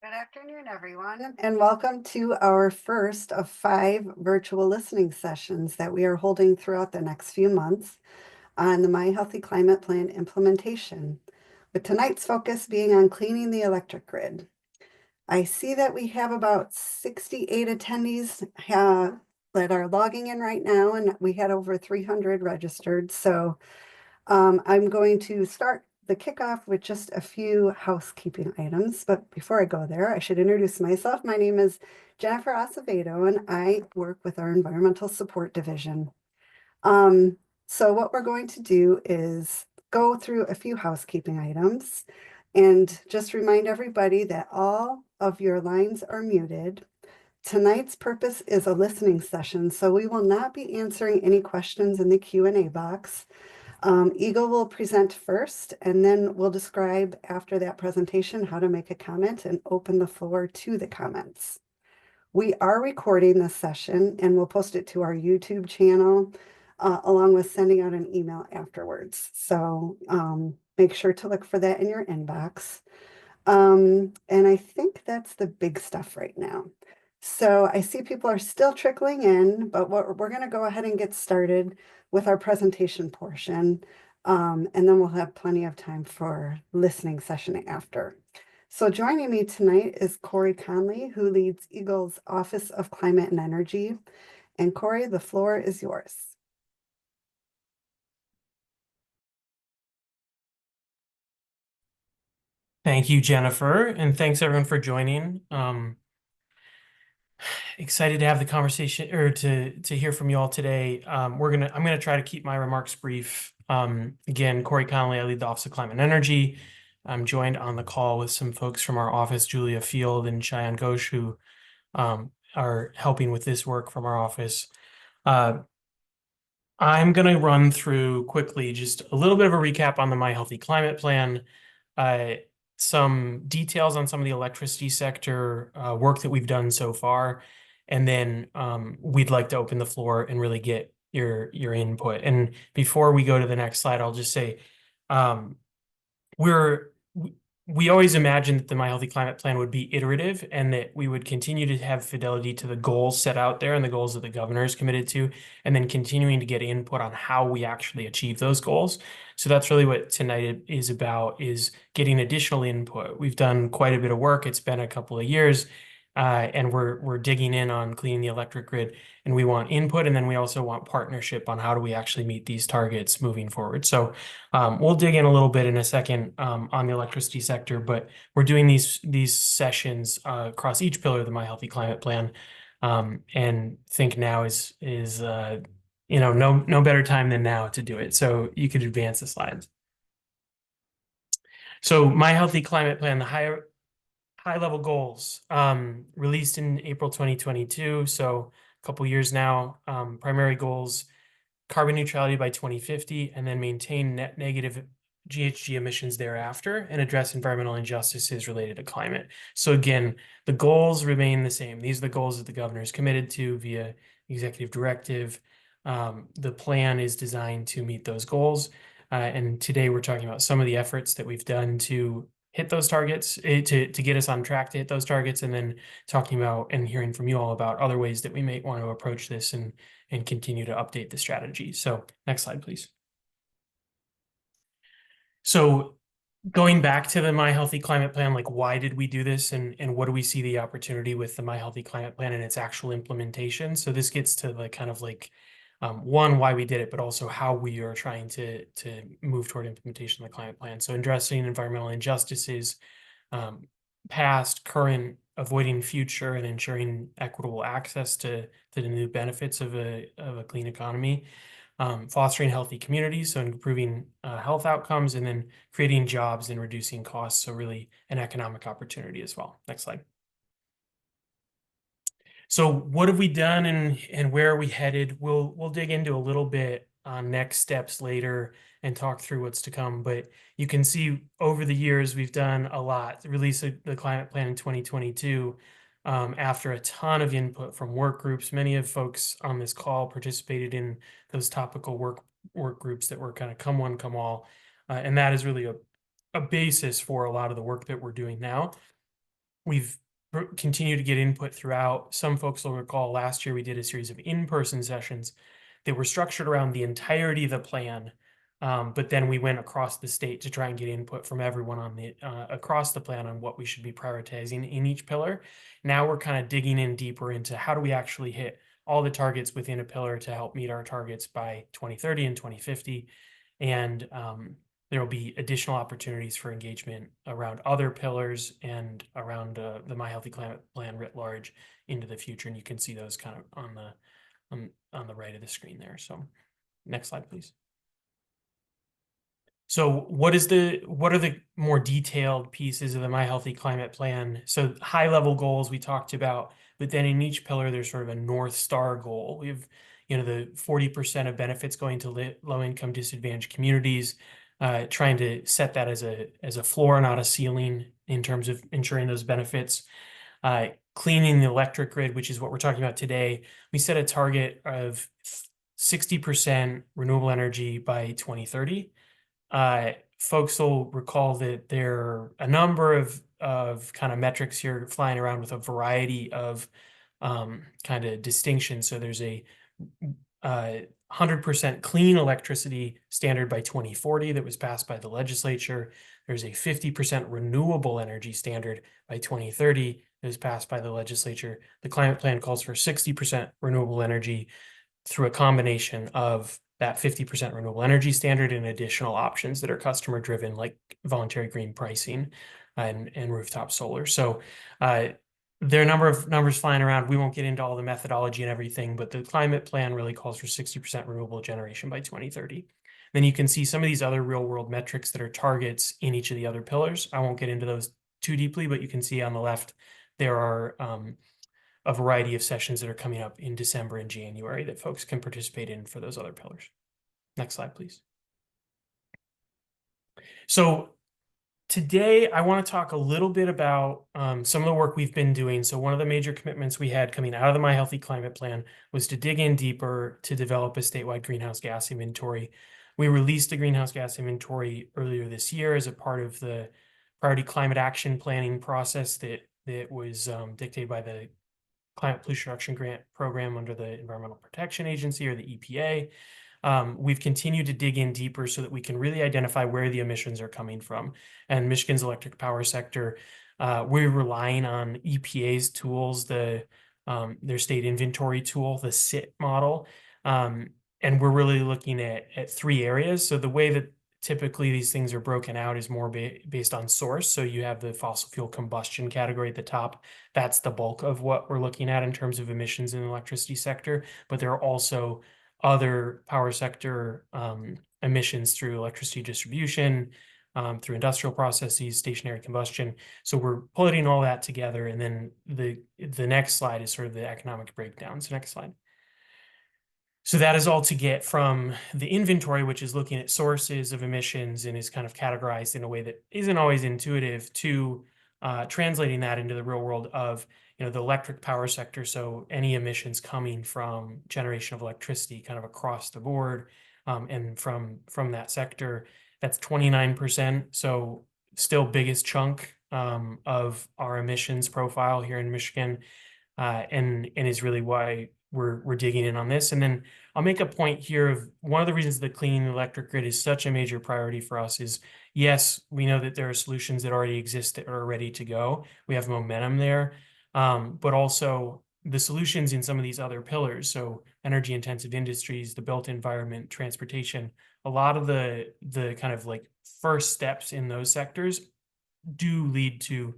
Good afternoon, everyone, and welcome to our first of 5 virtual listening sessions that we are holding throughout the next few months on the My Healthy Climate Plan implementation, with tonight's focus being on cleaning the electric grid. I see that we have about 68 attendees that are logging in right now, and we had over 300 registered. So I'm going to start the kickoff with just a few housekeeping items. But before I go there, I should introduce myself. My name is Jennifer Acevedo, and I work with our Environmental Support Division. Um, so what we're going to do is go through a few housekeeping items and just remind everybody that all of your lines are muted. Tonight's purpose is a listening session, so we will not be answering any questions in the Q&A box. EGLE will present first, and then we'll describe after that presentation how to make a comment and open the floor to the comments. We are recording this session and we'll post it to our YouTube channel along with sending out an email afterwards. So make sure to look for that in your inbox. And I think that's the big stuff right now. So I see people are still trickling in, but we're going to go ahead and get started with our presentation portion. And then we'll have plenty of time for listening session after. So joining me tonight is Corey Conley, who leads EGLE's Office of Climate and Energy. And Corey, the floor is yours. Thank you, Jennifer, and thanks everyone for joining. Excited to have the conversation or to hear from you all today. I'm gonna try to keep my remarks brief. Again, Corey Conley, I lead the Office of Climate and Energy. I'm joined on the call with some folks from our office, Julia Field and Cheyenne Ghosh, who are helping with this work from our office. I'm going to run through quickly just a little bit of a recap on the My Healthy Climate Plan, some details on some of the electricity sector work that we've done so far, and then we'd like to open the floor and really get your input. And before we go to the next slide, I'll just say we always imagined that the My Healthy Climate Plan would be iterative and that we would continue to have fidelity to the goals set out there and the goals that the governor is committed to, and then continuing to get input on how we actually achieve those goals. So that's really what tonight is about, is getting additional input. We've done quite a bit of work. It's been a couple of years, and we're digging in on cleaning the electric grid, and we want input, and then we also want partnership on how do we actually meet these targets moving forward. So we'll dig in a little bit in a second on the electricity sector, but we're doing these sessions across each pillar of the My Healthy Climate Plan, and think now is no better time than now to do it. So you could advance the slides. So My Healthy Climate Plan, the high level goals, released in April 2022, so a couple years now. Primary goals: carbon neutrality by 2050, and then maintain net negative GHG emissions thereafter, and address environmental injustices related to climate. So again, the goals remain the same. These are the goals that the governor is committed to via executive directive. The plan is designed to meet those goals. And today we're talking about some of the efforts that we've done to hit those targets, to get us on track to hit those targets, and then talking about and hearing from you all about other ways that we may want to approach this and continue to update the strategy. So next slide, please. So going back to the My Healthy Climate Plan, like why did we do this, and what do we see the opportunity with the My Healthy Climate Plan and its actual implementation? So this gets to the kind of like one, why we did it, but also how we are trying to move toward implementation of the climate plan. So addressing environmental injustices, past, current, avoiding future, and ensuring equitable access to the new benefits of a clean economy. Fostering healthy communities, so improving health outcomes, and then creating jobs and reducing costs, so really an economic opportunity as well. Next slide. So what have we done, and where are we headed? We'll dig into a little bit on next steps later and talk through what's to come. But you can see over the years we've done a lot. The release of the climate plan in 2022, after a ton of input from work groups. Many of folks on this call participated in those topical work groups that were kind of come one, come all, and that is really a basis for a lot of the work that we're doing now. we've continued to get input throughout. Some folks will recall last year we did a series of in-person sessions that were structured around the entirety of the plan. But then we went across the state to try and get input from everyone on the across the plan on what we should be prioritizing in each pillar. Now we're kind of digging in deeper into how do we actually hit all the targets within a pillar to help meet our targets by 2030 and 2050. And there will be additional opportunities for engagement around other pillars and around the My Healthy Climate Plan writ large into the future. And you can see those kind of on the right of the screen there. So next slide, please. So what are the more detailed pieces of the My Healthy Climate Plan? So high level goals we talked about, but then in each pillar, there's sort of a North Star goal. We have, the 40% of benefits going to low income disadvantaged communities, trying to set that as a floor, not a ceiling in terms of ensuring those benefits. Cleaning the electric grid, which is what we're talking about today. We set a target of 60% renewable energy by 2030. Folks will recall that there are a number of kind of metrics here flying around with a variety of kind of distinctions. So there's a 100% clean electricity standard by 2040 that was passed by the legislature. There's a 50% renewable energy standard by 2030 that was passed by the legislature. The climate plan calls for 60% renewable energy through a combination of that 50% renewable energy standard and additional options that are customer driven, like voluntary green pricing and rooftop solar. So there are a number of numbers flying around. We won't get into all the methodology and everything, but the climate plan really calls for 60% renewable generation by 2030. Then you can see some of these other real world metrics that are targets in each of the other pillars. I won't get into those too deeply, but you can see on the left, there are a variety of sessions that are coming up in December and January that folks can participate in for those other pillars. Next slide, please. So today, I want to talk a little bit about some of the work we've been doing. So one of the major commitments we had coming out of the My Healthy Climate Plan was to dig in deeper to develop a statewide greenhouse gas inventory. We released a greenhouse gas inventory earlier this year as a part of the priority climate action planning process that was dictated by the Climate Pollution Reduction Grant Program under the Environmental Protection Agency, or the EPA. We've continued to dig in deeper so that we can really identify where the emissions are coming from. And Michigan's electric power sector, we're relying on EPA's tools, their state inventory tool, the SIT model. And we're really looking at three areas. So the way that typically these things are broken out is more based on source. So you have the fossil fuel combustion category at the top. That's the bulk of what we're looking at in terms of emissions in the electricity sector. But there are also other power sector emissions through electricity distribution, through industrial processes, stationary combustion. So we're putting all that together. And then the next slide is sort of the economic breakdown. So next slide. So that is all to get from the inventory, which is looking at sources of emissions and is kind of categorized in a way that isn't always intuitive, to translating that into the real world of the electric power sector. So any emissions coming from generation of electricity kind of across the board, and from that sector, that's 29%. So still biggest chunk of our emissions profile here in Michigan, and is really why we're digging in on this. And then I'll make a point here of one of the reasons the clean electric grid is such a major priority for us is, yes, we know that there are solutions that already exist that are ready to go. We have momentum there, but also the solutions in some of these other pillars. So energy intensive industries, the built environment, transportation, a lot of the kind of like first steps in those sectors do lead to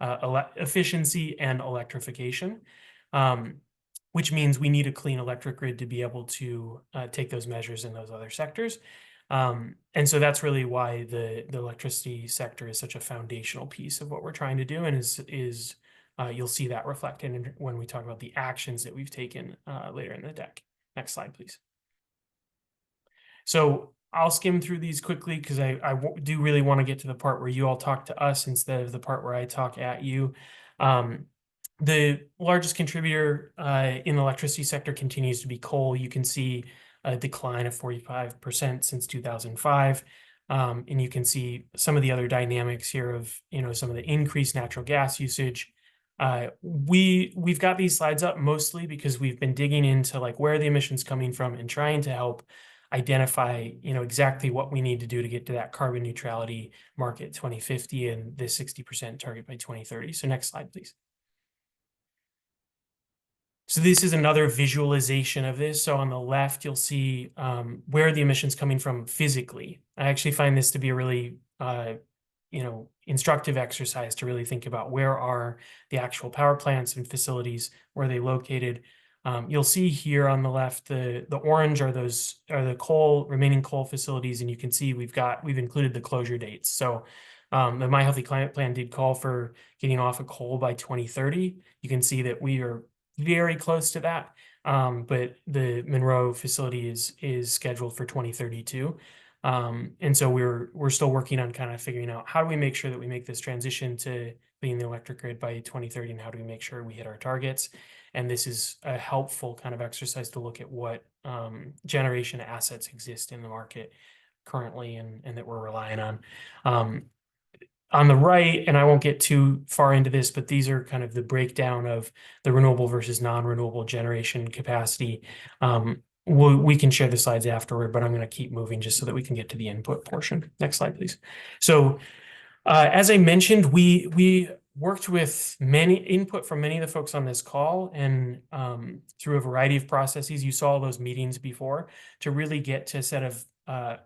efficiency and electrification. Which means we need a clean electric grid to be able to take those measures in those other sectors. And so that's really why the electricity sector is such a foundational piece of what we're trying to do, and is you'll see that reflected when we talk about the actions that we've taken later in the deck. Next slide, please. So I'll skim through these quickly because I do really want to get to the part where you all talk to us instead of the part where I talk at you. The largest contributor in the electricity sector continues to be coal. You can see a decline of 45% since 2005. And you can see some of the other dynamics here of, some of the increased natural gas usage, We've got these slides up mostly because we've been digging into like where are the emissions coming from and trying to help identify, exactly what we need to do to get to that carbon neutrality market 2050 and the 60% target by 2030. So next slide, please. So this is another visualization of this. So on the left, you'll see where are the emissions coming from physically. I actually find this to be a really instructive exercise to really think about where are the actual power plants and facilities, where are they located. You'll see here on the left, the orange are the remaining coal facilities, and you can see we've included the closure dates. So the My Healthy Climate Plan did call for getting off of coal by 2030. You can see that we are very close to that. But the Monroe facility is scheduled for 2032. And so we're still working on kind of figuring out how do we make sure that we make this transition to being the electric grid by 2030, and how do we make sure we hit our targets. And this is a helpful kind of exercise to look at what generation assets exist in the market currently and that we're relying on. On the right, and I won't get too far into this, but these are kind of the breakdown of the renewable versus non-renewable generation capacity. We can share the slides afterward, but I'm going to keep moving just so that we can get to the input portion. Next slide, please. So as I mentioned, we worked with many input from many of the folks on this call, and through a variety of processes. You saw those meetings before to really get to a set of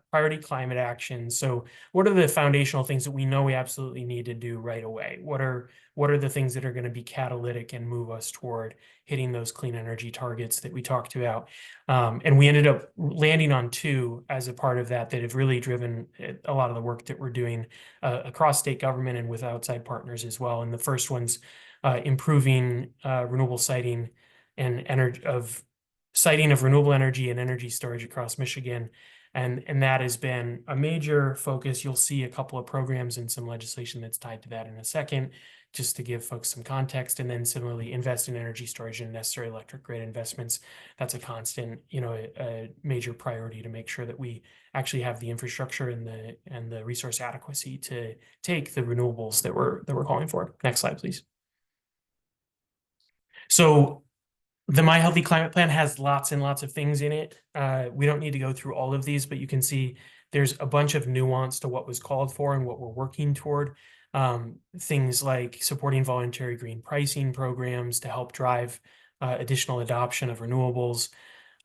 priority climate actions. So what are the foundational things that we know we absolutely need to do right away? What are the things that are going to be catalytic and move us toward hitting those clean energy targets that we talked about? And we ended up landing on two as a part of that have really driven a lot of the work that we're doing across state government and with outside partners as well. And the first one's improving renewable siting and siting of renewable energy and energy storage across Michigan. And that has been a major focus. You'll see a couple of programs and some legislation that's tied to that in a second, just to give folks some context. And then similarly, invest in energy storage and necessary electric grid investments. That's a constant, a major priority to make sure that we actually have the infrastructure and the resource adequacy to take the renewables that we're calling for. Next slide, please. So the My Healthy Climate Plan has lots and lots of things in it. We don't need to go through all of these, but you can see there's a bunch of nuance to what was called for and what we're working toward. Things like supporting voluntary green pricing programs to help drive additional adoption of renewables.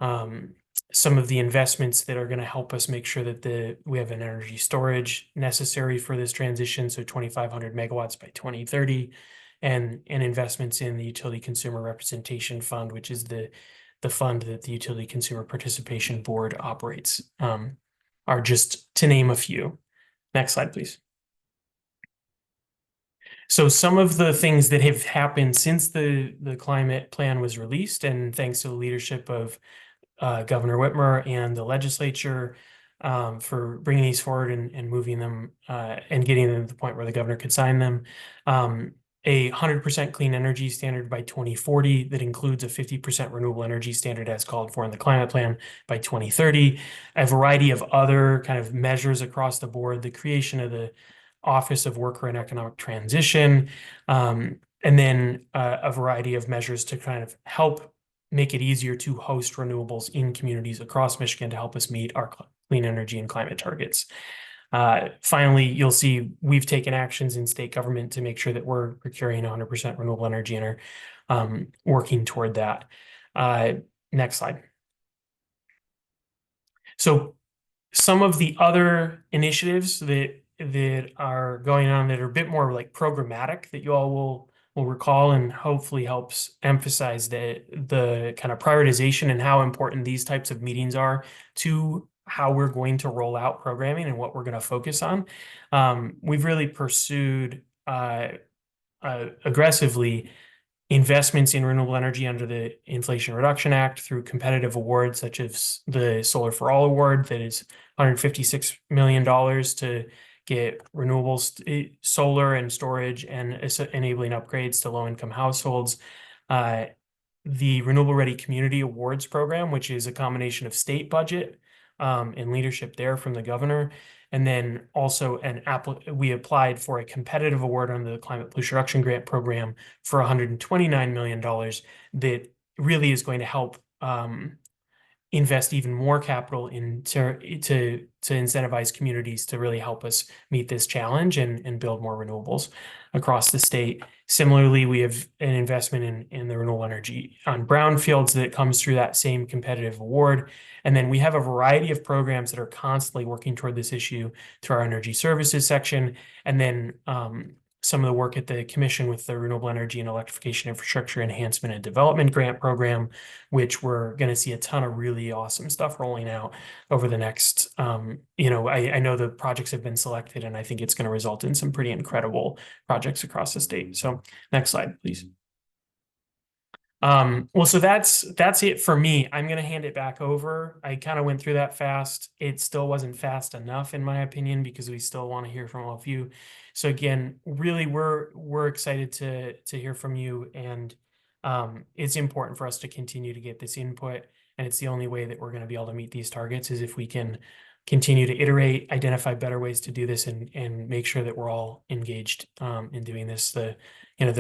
Some of the investments that are going to help us make sure that we have an energy storage necessary for this transition. So 2,500 megawatts by 2030. And investments in the Utility Consumer Representation Fund, which is the fund that the Utility Consumer Participation Board operates, are just to name a few. Next slide, please. So some of the things that have happened since the climate plan was released, and thanks to the leadership of Governor Whitmer and the legislature for bringing these forward and moving them and getting them to the point where the governor could sign them. A 100% clean energy standard by 2040 that includes a 50% renewable energy standard as called for in the climate plan by 2030. A variety of other kind of measures across the board, the creation of the Office of Worker and Economic Transition, and then a variety of measures to kind of help make it easier to host renewables in communities across Michigan to help us meet our clean energy and climate targets. Finally, you'll see we've taken actions in state government to make sure that we're procuring 100% renewable energy and are working toward that. Next slide. So some of the other initiatives that are going on that are a bit more like programmatic that you all will recall and hopefully helps emphasize the kind of prioritization and how important these types of meetings are to how we're going to roll out programming and what we're going to focus on. We've really pursued aggressively investments in renewable energy under the Inflation Reduction Act through competitive awards such as the Solar for All Award that is $156 million to get renewables, solar and storage and enabling upgrades to low-income households. The Renewable Ready Community Awards program, which is a combination of state budget and leadership there from the governor, And then also we applied for a competitive award under the Climate Pollution Reduction Grant Program for $129 million that really is going to help invest even more capital to incentivize communities to really help us meet this challenge and build more renewables across the state. Similarly, we have an investment in the renewable energy on brownfields that comes through that same competitive award. And then we have a variety of programs that are constantly working toward this issue through our energy services section. And then some of the work at the commission with the Renewable Energy and Electrification Infrastructure Enhancement and Development Grant Program, which we're going to see a ton of really awesome stuff rolling out over the next, I know the projects have been selected, and I think it's going to result in some pretty incredible projects across the state. So next slide, please. Well, so that's it for me. I'm going to hand it back over. I kind of went through that fast. It still wasn't fast enough, in my opinion, because we still want to hear from all of you. So again, really, we're excited to hear from you, and it's important for us to continue to get this input. And it's the only way that we're going to be able to meet these targets is if we can continue to iterate, identify better ways to do this, and make sure that we're all engaged in doing this. The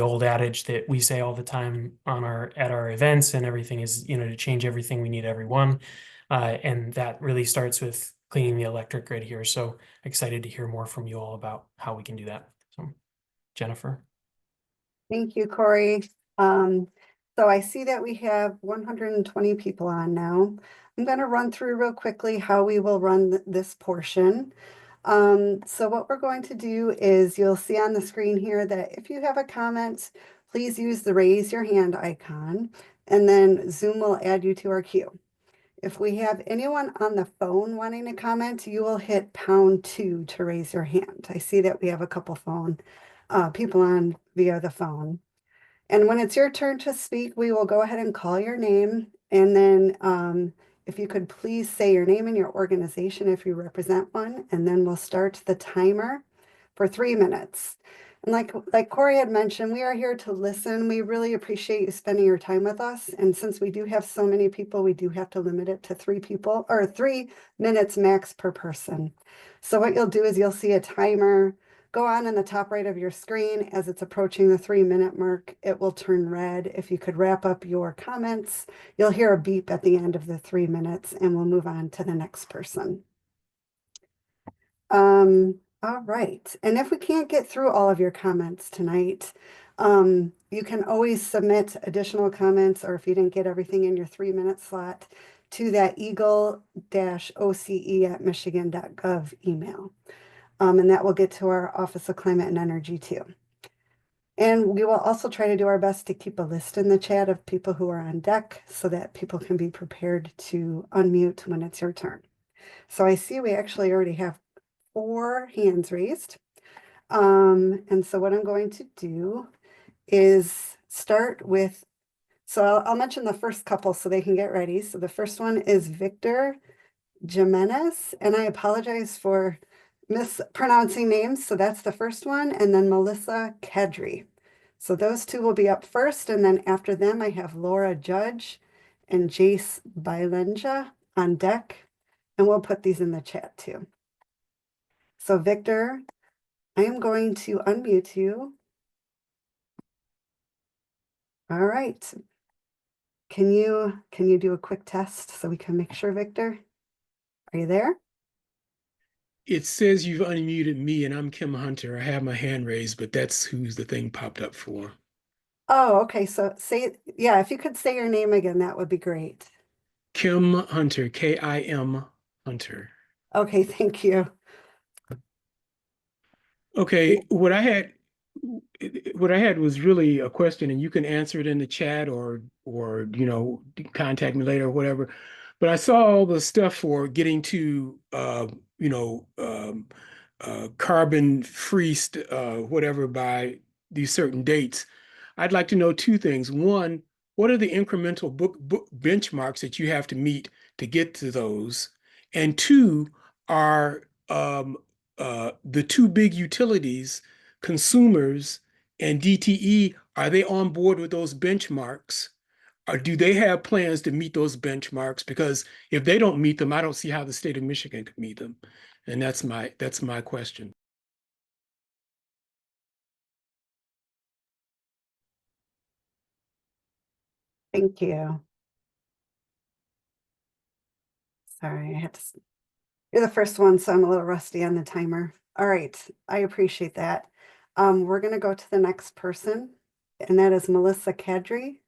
old adage that we say all the time at our events and everything is, to change everything, we need everyone. And that really starts with cleaning the electric grid here. So excited to hear more from you all about how we can do that. So Jennifer. Thank you, Corey. So I see that we have 120 people on now. I'm going to run through real quickly how we will run this portion. So what we're going to do is you'll see on the screen here that if you have a comment, please use the raise your hand icon, and then Zoom will add you to our queue. If we have anyone on the phone wanting to comment, you will hit #2 to raise your hand. I see that we have a couple people on via the phone. And when it's your turn to speak, we will go ahead and call your name. And then if you could please say your name and your organization if you represent one, and then we'll start the timer for 3 minutes. And like Corey had mentioned, we are here to listen. We really appreciate you spending your time with us. And since we do have so many people, we do have to limit it to 3 people, or 3 minutes max per person. So what you'll do is you'll see a timer go on in the top right of your screen. As it's approaching the 3-minute mark, it will turn red. If you could wrap up your comments, you'll hear a beep at the end of the 3 minutes, and we'll move on to the next person. All right. And if we can't get through all of your comments tonight, you can always submit additional comments, or if you didn't get everything in your 3-minute slot, to that eagle-oce@michigan.gov email. And that will get to our Office of Climate and Energy too. And we will also try to do our best to keep a list in the chat of people who are on deck so that people can be prepared to unmute when it's your turn. So I see we actually already have 4 hands raised. And so what I'm going to do is start with, so I'll mention the first couple so they can get ready. So the first one is Victor Jimenez, and I apologize for mispronouncing names. So that's the first one. And then Melissa Kedry. So those 2 will be up first. And then after them, I have Laura Judge and Jace Bailenja on deck. And we'll put these in the chat too. So Victor, I am going to unmute you. All right. Can you do a quick test so we can make sure, Victor? Are you there? It says you've unmuted me, and I'm Kim Hunter. I have my hand raised, but that's who's the thing popped up for. Oh, okay. So if you could say your name again, that would be great. Kim Hunter, K-I-M Hunter. Okay, thank you. Okay, what I had was really a question, and you can answer it in the chat or contact me later or whatever. But I saw all the stuff for getting to carbon free whatever by these certain dates. I'd like to know 2 things. One, what are the incremental book benchmarks that you have to meet to get to those? And 2, are the 2 big utilities, consumers and DTE, are they on board with those benchmarks? Or do they have plans to meet those benchmarks? Because if they don't meet them, I don't see how the state of Michigan could meet them. And that's my question. Thank you. Sorry, you're the first one, so I'm a little rusty on the timer. All right, I appreciate that. We're gonna go to the next person, and that is Melissa Kadri.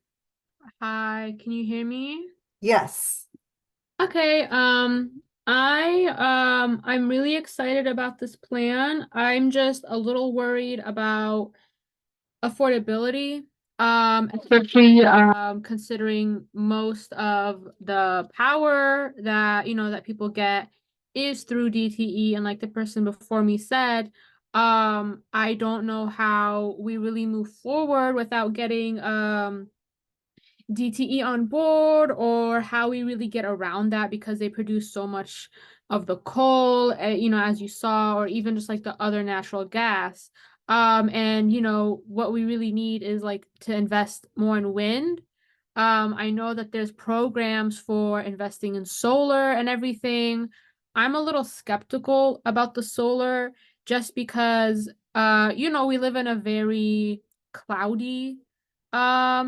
Hi, can you hear me? Yes. Okay, I'm really excited about this plan. I'm just a little worried about affordability. Especially considering most of the power that that people get is through DTE, and like the person before me said, I don't know how we really move forward without getting DTE on board, or how we really get around that because they produce so much of the coal, as you saw, or even just like the other natural gas. And what we really need is like to invest more in wind. I know that there's programs for investing in solar and everything. I'm a little skeptical about the solar just because we live in a very cloudy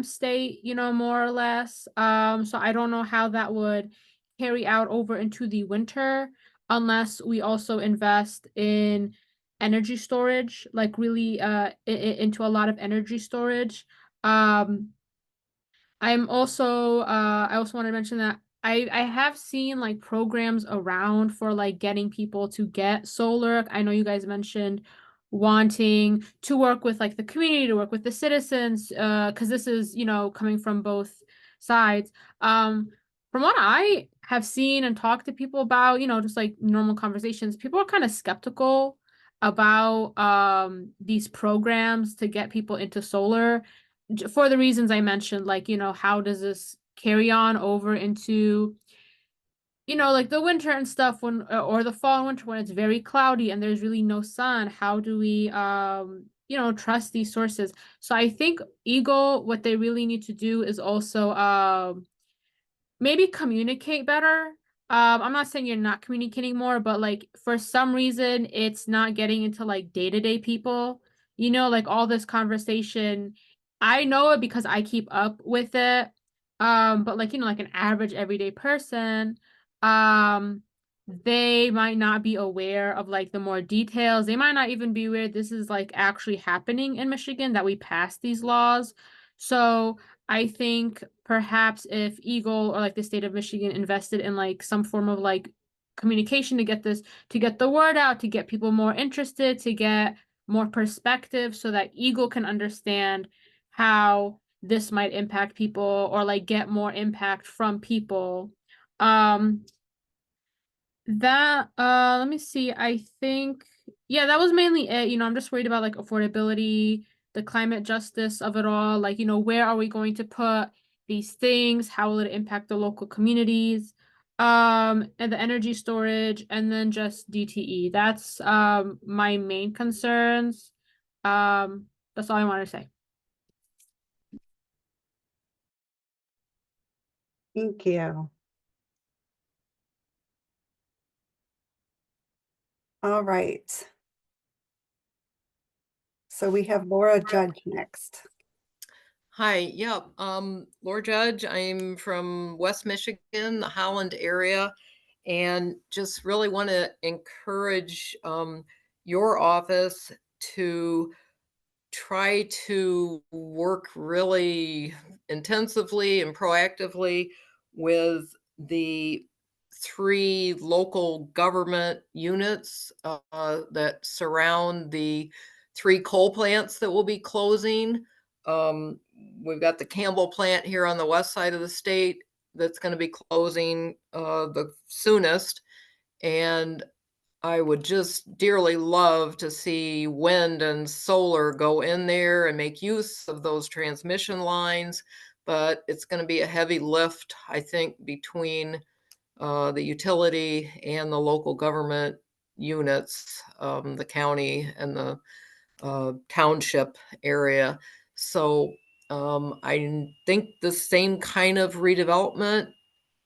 state, more or less. So I don't know how that would carry out over into the winter unless we also invest in energy storage, like really into a lot of energy storage. Um I also want to mention that I have seen like programs around for like getting people to get solar. I know you guys mentioned wanting to work with like the community, to work with the citizens, because this is, coming from both sides. From what I have seen and talked to people about, just like normal conversations, people are kind of skeptical about these programs to get people into solar for the reasons I mentioned, like, how does this carry on over into, like the winter and stuff when, or the fall and winter when it's very cloudy and there's really no sun? How do we, trust these sources? So I think EGLE, what they really need to do is also, maybe communicate better. I'm not saying you're not communicating more, but like for some reason it's not getting into like day-to-day people. Like all this conversation. I know it because I keep up with it. But like, like an average everyday person, um, they might not be aware of like the more details. They might not even be aware this is like actually happening in Michigan, that we passed these laws. So I think perhaps if EGLE or like the state of Michigan invested in like some form of like communication to get this, to get the word out, to get people more interested, to get more perspective so that EGLE can understand how this might impact people, or like get more impact from people. Um Let me see. I think, yeah, that was mainly it. I'm just worried about like affordability, the climate justice of it all. Like, where are we going to put these things? How will it impact the local communities? And the energy storage, and then just DTE. That's my main concerns. That's all I want to say. Thank you. All right. So we have Laura Judge next. Hi, yeah, Laura Judge. I'm from West Michigan, the Holland area, and just really want to encourage your office to try to work really intensively and proactively with the 3 local government units that surround the 3 coal plants that will be closing. We've got the Campbell plant here on the west side of the state that's going to be closing the soonest. And I would just dearly love to see wind and solar go in there and make use of those transmission lines. But it's going to be a heavy lift, I think, between the utility and the local government units, the county and the township area. So I think the same kind of redevelopment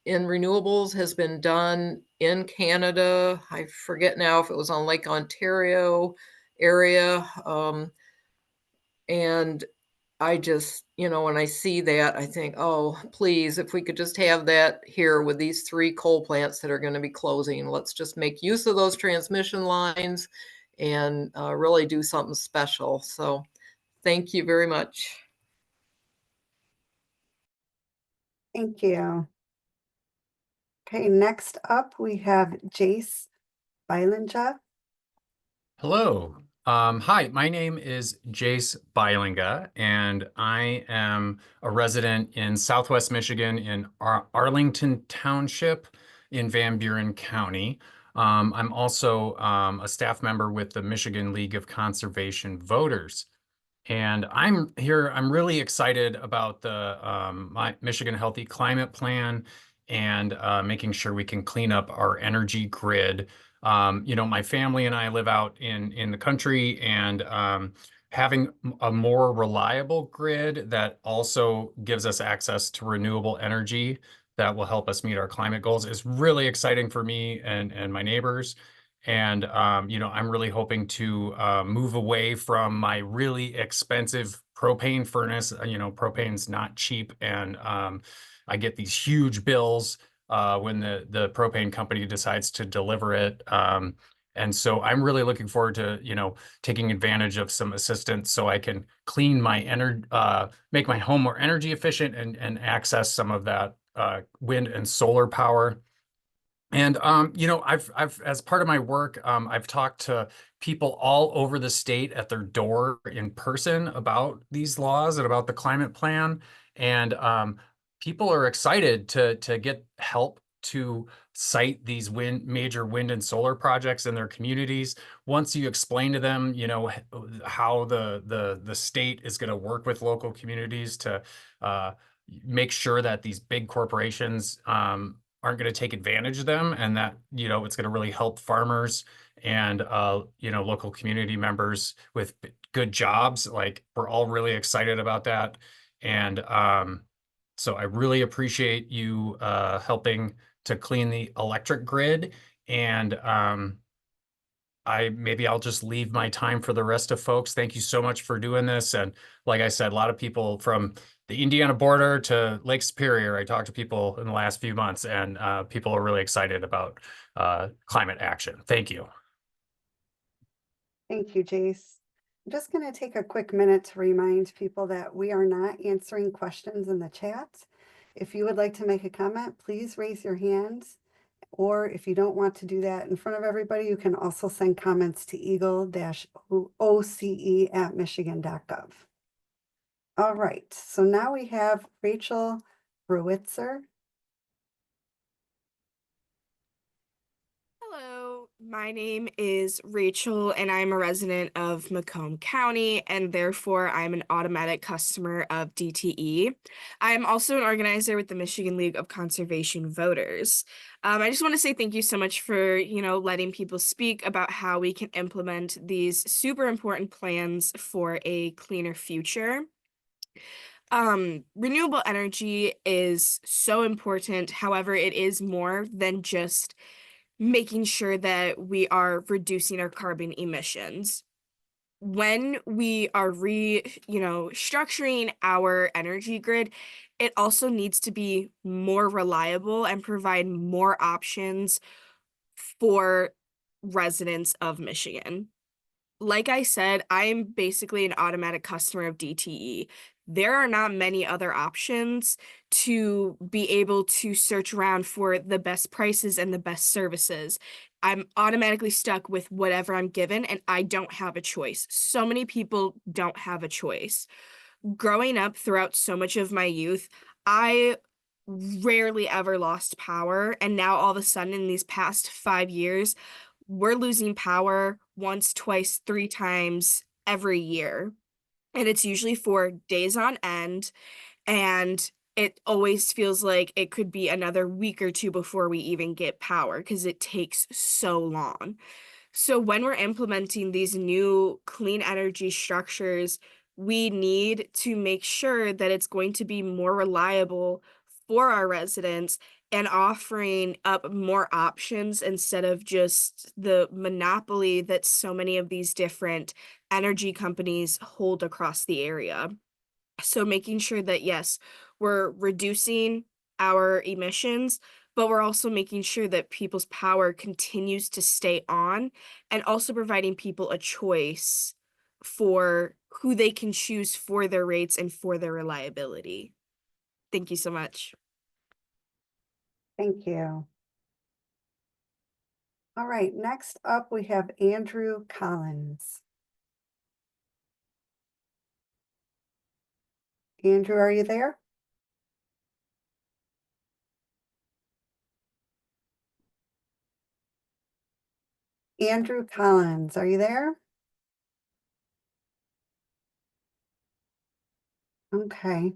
in renewables has been done in Canada. I forget now if it was on Lake Ontario area. And I just, when I see that, I think, oh, please, if we could just have that here with these 3 coal plants that are going to be closing, let's just make use of those transmission lines and really do something special. So thank you very much. Thank you. Okay, next up we have Jace Bylinja. Hello. Hi, my name is Jace Bylinga, and I am a resident in Southwest Michigan in Arlington Township in Van Buren County. I'm also a staff member with the Michigan League of Conservation Voters. And I'm really excited about the my Michigan Healthy Climate Plan and making sure we can clean up our energy grid. My family and I live out in the country, and having a more reliable grid that also gives us access to renewable energy that will help us meet our climate goals is really exciting for me and my neighbors. And I'm really hoping to move away from my really expensive propane furnace. Propane's not cheap, and I get these huge bills when the propane company decides to deliver it. And so I'm really looking forward to, taking advantage of some assistance so I can clean my energy, make my home more energy efficient, and access some of that wind and solar power. And I've as part of my work, I've talked to people all over the state at their door in person about these laws and about the climate plan. And people are excited to get help to site these major wind and solar projects in their communities. Once you explain to them, how the state is going to work with local communities to make sure that these big corporations aren't going to take advantage of them, and that it's going to really help farmers and local community members with good jobs. Like, we're all really excited about that. And so I really appreciate you helping to clean the electric grid. And I'll just leave my time for the rest of folks. Thank you so much for doing this. And like I said, a lot of people from the Indiana border to Lake Superior, I talked to people in the last few months, and people are really excited about climate action. Thank you. Thank you, Jace. I'm just going to take a quick minute to remind people that we are not answering questions in the chat. If you would like to make a comment, please raise your hand. Or if you don't want to do that in front of everybody, you can also send comments to eagle-oce@michigan.gov. All right, so now we have Rachel Brewitzer. Hello, my name is Rachel, and I'm a resident of Macomb County, and therefore I'm an automatic customer of DTE. I'm also an organizer with the Michigan League of Conservation Voters. I just want to say thank you so much for, letting people speak about how we can implement these super important plans for a cleaner future. Renewable energy is so important. However, it is more than just making sure that we are reducing our carbon emissions. When we are structuring our energy grid, it also needs to be more reliable and provide more options for residents of Michigan. Like I said, I'm basically an automatic customer of DTE. There are not many other options to be able to search around for the best prices and the best services. I'm automatically stuck with whatever I'm given, and I don't have a choice. So many people don't have a choice. Growing up throughout so much of my youth, I rarely ever lost power, and now all of a sudden in these past 5 years, we're losing power once, twice, 3 times every year. And it's usually for days on end. And it always feels like it could be another week or 2 before we even get power because it takes so long. So when we're implementing these new clean energy structures, we need to make sure that it's going to be more reliable for our residents and offering up more options instead of just the monopoly that so many of these different energy companies hold across the area. So making sure that, yes, we're reducing our emissions, but we're also making sure that people's power continues to stay on, and also providing people a choice for who they can choose for their rates and for their reliability. Thank you so much. Thank you. All right, next up we have Andrew Collins. Andrew, are you there? Andrew Collins, are you there? Okay.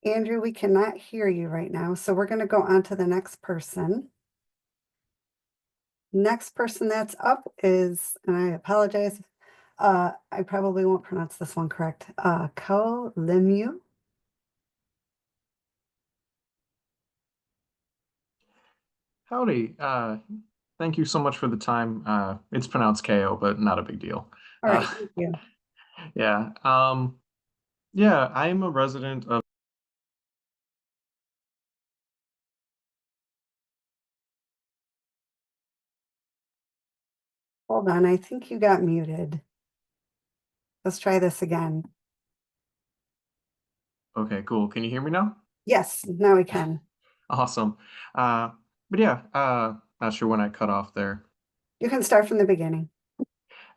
Andrew, we cannot hear you right now, so we're going to go on to the next person. Next person that's up is, and I apologize, I probably won't pronounce this one correct, Ko Lemieux. Howdy. Thank you so much for the time. It's pronounced KO, but not a big deal. All right, thank you. Yeah. Yeah, I'm a resident of Hold on, I think you got muted. Let's try this again. Okay, cool. Can you hear me now? Yes, now we can. Awesome. But yeah, not sure when I cut off there. You can start from the beginning.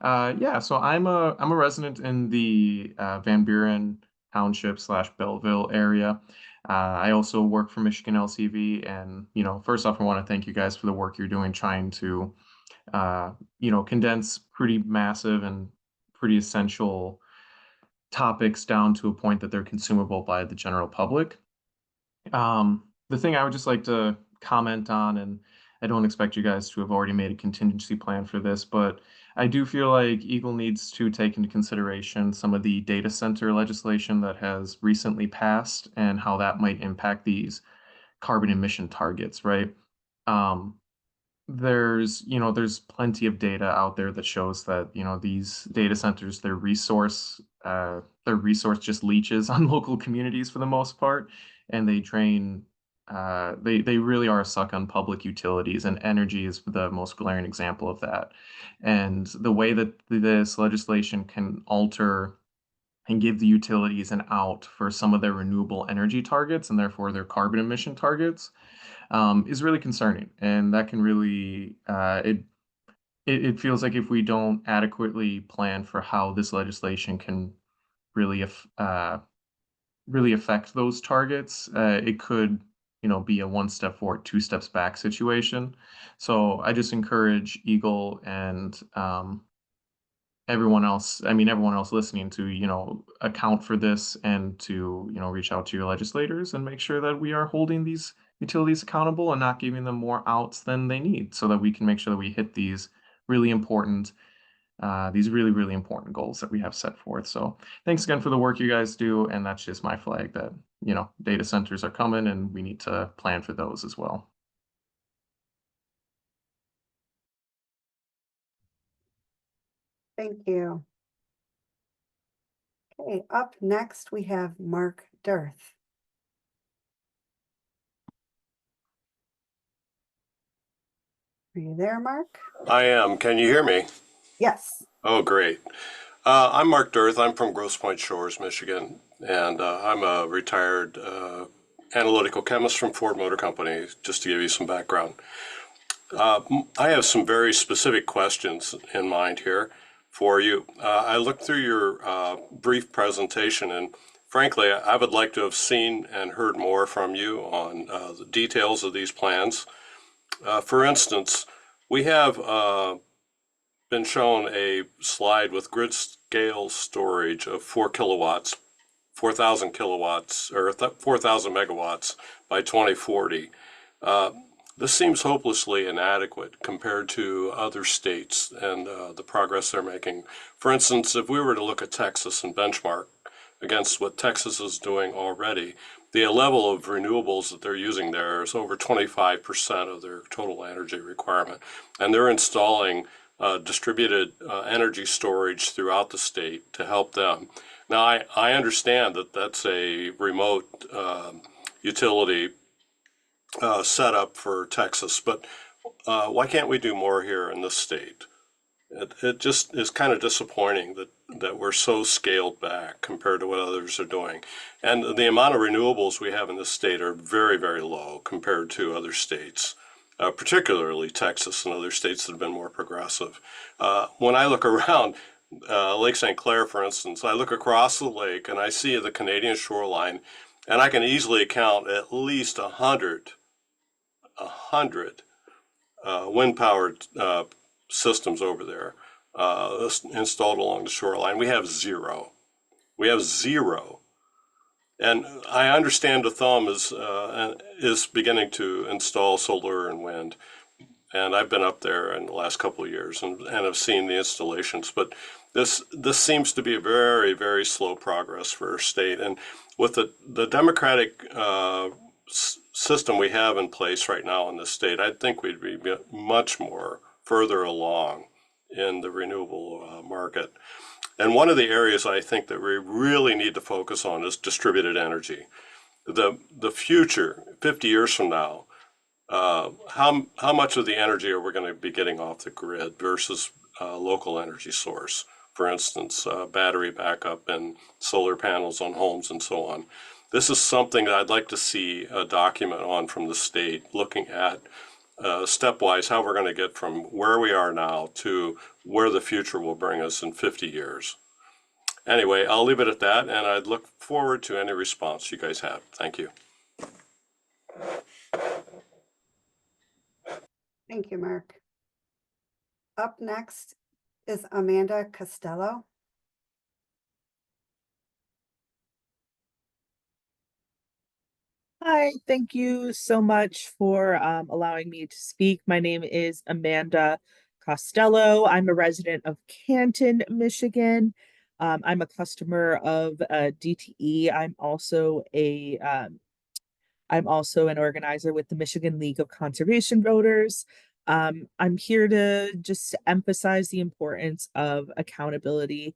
Yeah, so I'm a resident in the Van Buren Township / Belleville area. I also work for Michigan LCV, and first off, I want to thank you guys for the work you're doing, trying to condense pretty massive and pretty essential topics down to a point that they're consumable by the general public. The thing I would just like to comment on, and I don't expect you guys to have already made a contingency plan for this, but I do feel like EGLE needs to take into consideration some of the data center legislation that has recently passed and how that might impact these carbon emission targets, right? There's plenty of data out there that shows that these data centers, their resource just leaches on local communities for the most part, and they drain they really are a suck on public utilities, and energy is the most glaring example of that. And the way that this legislation can alter and give the utilities an out for some of their renewable energy targets and therefore their carbon emission targets is really concerning. And that can really it feels like if we don't adequately plan for how this legislation can really really affect those targets, it could be a one step forward, two steps back situation. So I just encourage EGLE and everyone else listening to account for this, and to reach out to your legislators and make sure that we are holding these utilities accountable and not giving them more outs than they need, so that we can make sure that we hit these really important really important goals that we have set forth. So thanks again for the work you guys do, and that's just my flag that data centers are coming and we need to plan for those as well. Thank you. Okay, up next we have Mark Dirth. Are you there, Mark? I am. Can you hear me? Yes. Oh, great. I'm Mark Dirth. I'm from Grosse Pointe Shores, Michigan, and I'm a retired analytical chemist from Ford Motor Company, just to give you some background. I have some very specific questions in mind here for you. I looked through your brief presentation, and frankly, I would like to have seen and heard more from you on the details of these plans. For instance, we have been shown a slide with grid scale storage of 4 kilowatts, 4,000 kilowatts, or 4,000 megawatts by 2040. This seems hopelessly inadequate compared to other states and the progress they're making. For instance, if we were to look at Texas and benchmark against what Texas is doing already, the level of renewables that they're using there is over 25% of their total energy requirement. And they're installing distributed energy storage throughout the state to help them. Now, I understand that that's a remote utility setup for Texas, but why can't we do more here in this state? It just is kind of disappointing that we're so scaled back compared to what others are doing. And the amount of renewables we have in this state are very, very low compared to other states, particularly Texas and other states that have been more progressive. When I look around Lake St. Clair, for instance, I look across the lake and I see the Canadian shoreline, and I can easily count at least 100 wind-powered systems over there installed along the shoreline. We have zero. We have zero. And I understand the thumb is beginning to install solar and wind. And I've been up there in the last couple of years and have seen the installations. But this seems to be a very, very slow progress for our state. And with the democratic system we have in place right now in this state, I think we'd be much more further along in the renewable market. And one of the areas I think that we really need to focus on is distributed energy. The future, 50 years from now, how much of the energy are we going to be getting off the grid versus local energy source? For instance, battery backup and solar panels on homes and so on. This is something that I'd like to see a document on from the state, looking at stepwise how we're going to get from where we are now to where the future will bring us in 50 years. Anyway, I'll leave it at that, and I'd look forward to any response you guys have. Thank you. Thank you, Mark. Up next is Amanda Costello. Hi, thank you so much for allowing me to speak. My name is Amanda Costello. I'm a resident of Canton, Michigan. I'm a customer of DTE. I'm also an organizer with the Michigan League of Conservation Voters. I'm here to just emphasize the importance of accountability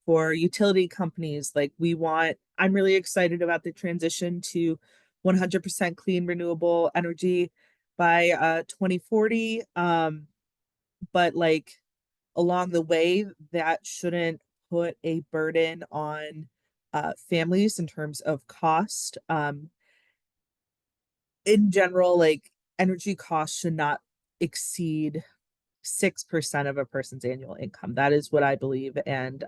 for utility companies. I'm really excited about the transition to 100% clean renewable energy by 2040. But along the way, that shouldn't put a burden on families in terms of cost. In general, energy costs should not exceed 6% of a person's annual income. That is what I believe. And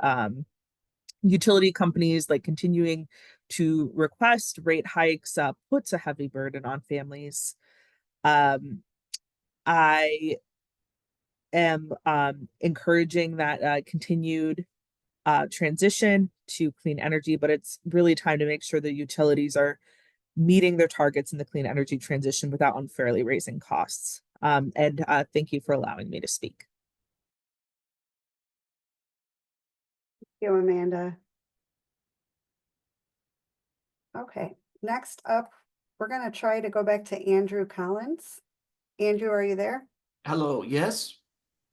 utility companies continuing to request rate hikes puts a heavy burden on families. I am encouraging that continued transition to clean energy, but it's really time to make sure the utilities are meeting their targets in the clean energy transition without unfairly raising costs. And thank you for allowing me to speak. Thank you, Amanda. Okay, next up, we're going to try to go back to Andrew Collins. Andrew, are you there? Hello, yes?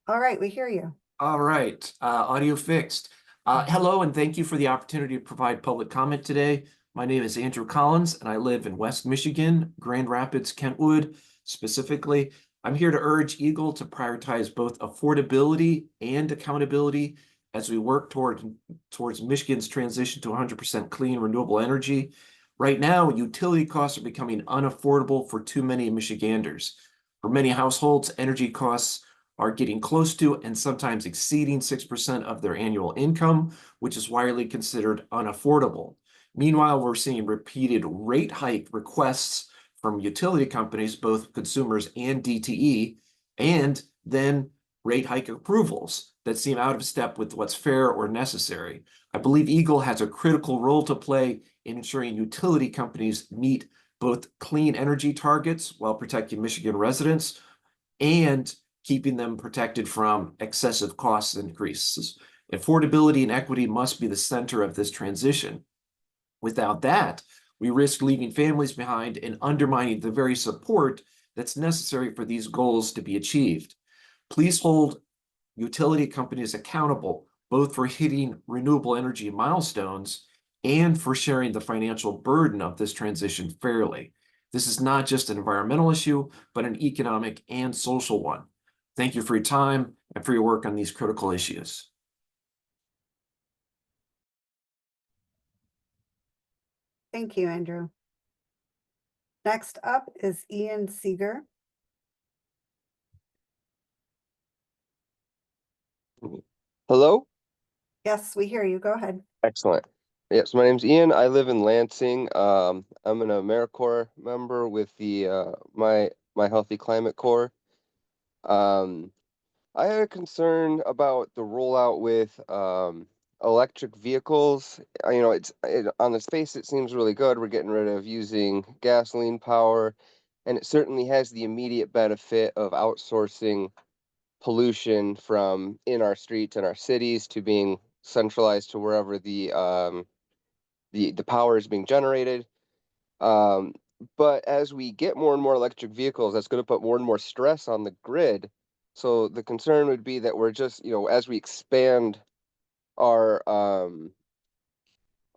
All right, we hear you. All right, audio fixed. Hello, and thank you for the opportunity to provide public comment today. My name is Andrew Collins, and I live in West Michigan, Grand Rapids, Kentwood, specifically. I'm here to urge EGLE to prioritize both affordability and accountability as we work towards Michigan's transition to 100% clean renewable energy. Right now, utility costs are becoming unaffordable for too many Michiganders. For many households, energy costs are getting close to and sometimes exceeding 6% of their annual income, which is widely considered unaffordable. Meanwhile, we're seeing repeated rate hike requests from utility companies, both consumers and DTE, and then rate hike approvals that seem out of step with what's fair or necessary. I believe EGLE has a critical role to play in ensuring utility companies meet both clean energy targets while protecting Michigan residents and keeping them protected from excessive cost increases. Affordability and equity must be the center of this transition. Without that, We risk leaving families behind and undermining the very support that's necessary for these goals to be achieved. Please hold utility companies accountable, both for hitting renewable energy milestones and for sharing the financial burden of this transition fairly. This is not just an environmental issue, but an economic and social one. Thank you for your time and for your work on these critical issues. Thank you, Andrew. Next up is Ian Seeger. Hello? Yes, we hear you. Go ahead. Excellent. Yes, my name's Ian. I live in Lansing. I'm an AmeriCorps member with the my Healthy Climate Corps. I had a concern about the rollout with electric vehicles. You know, on its face it seems really good. We're getting rid of using gasoline power, and it certainly has the immediate benefit of outsourcing pollution from in our streets and our cities to being centralized to wherever the power is being generated. But as we get more and more electric vehicles, that's going to put more and more stress on the grid. So the concern would be that we're just, you know, as we expand our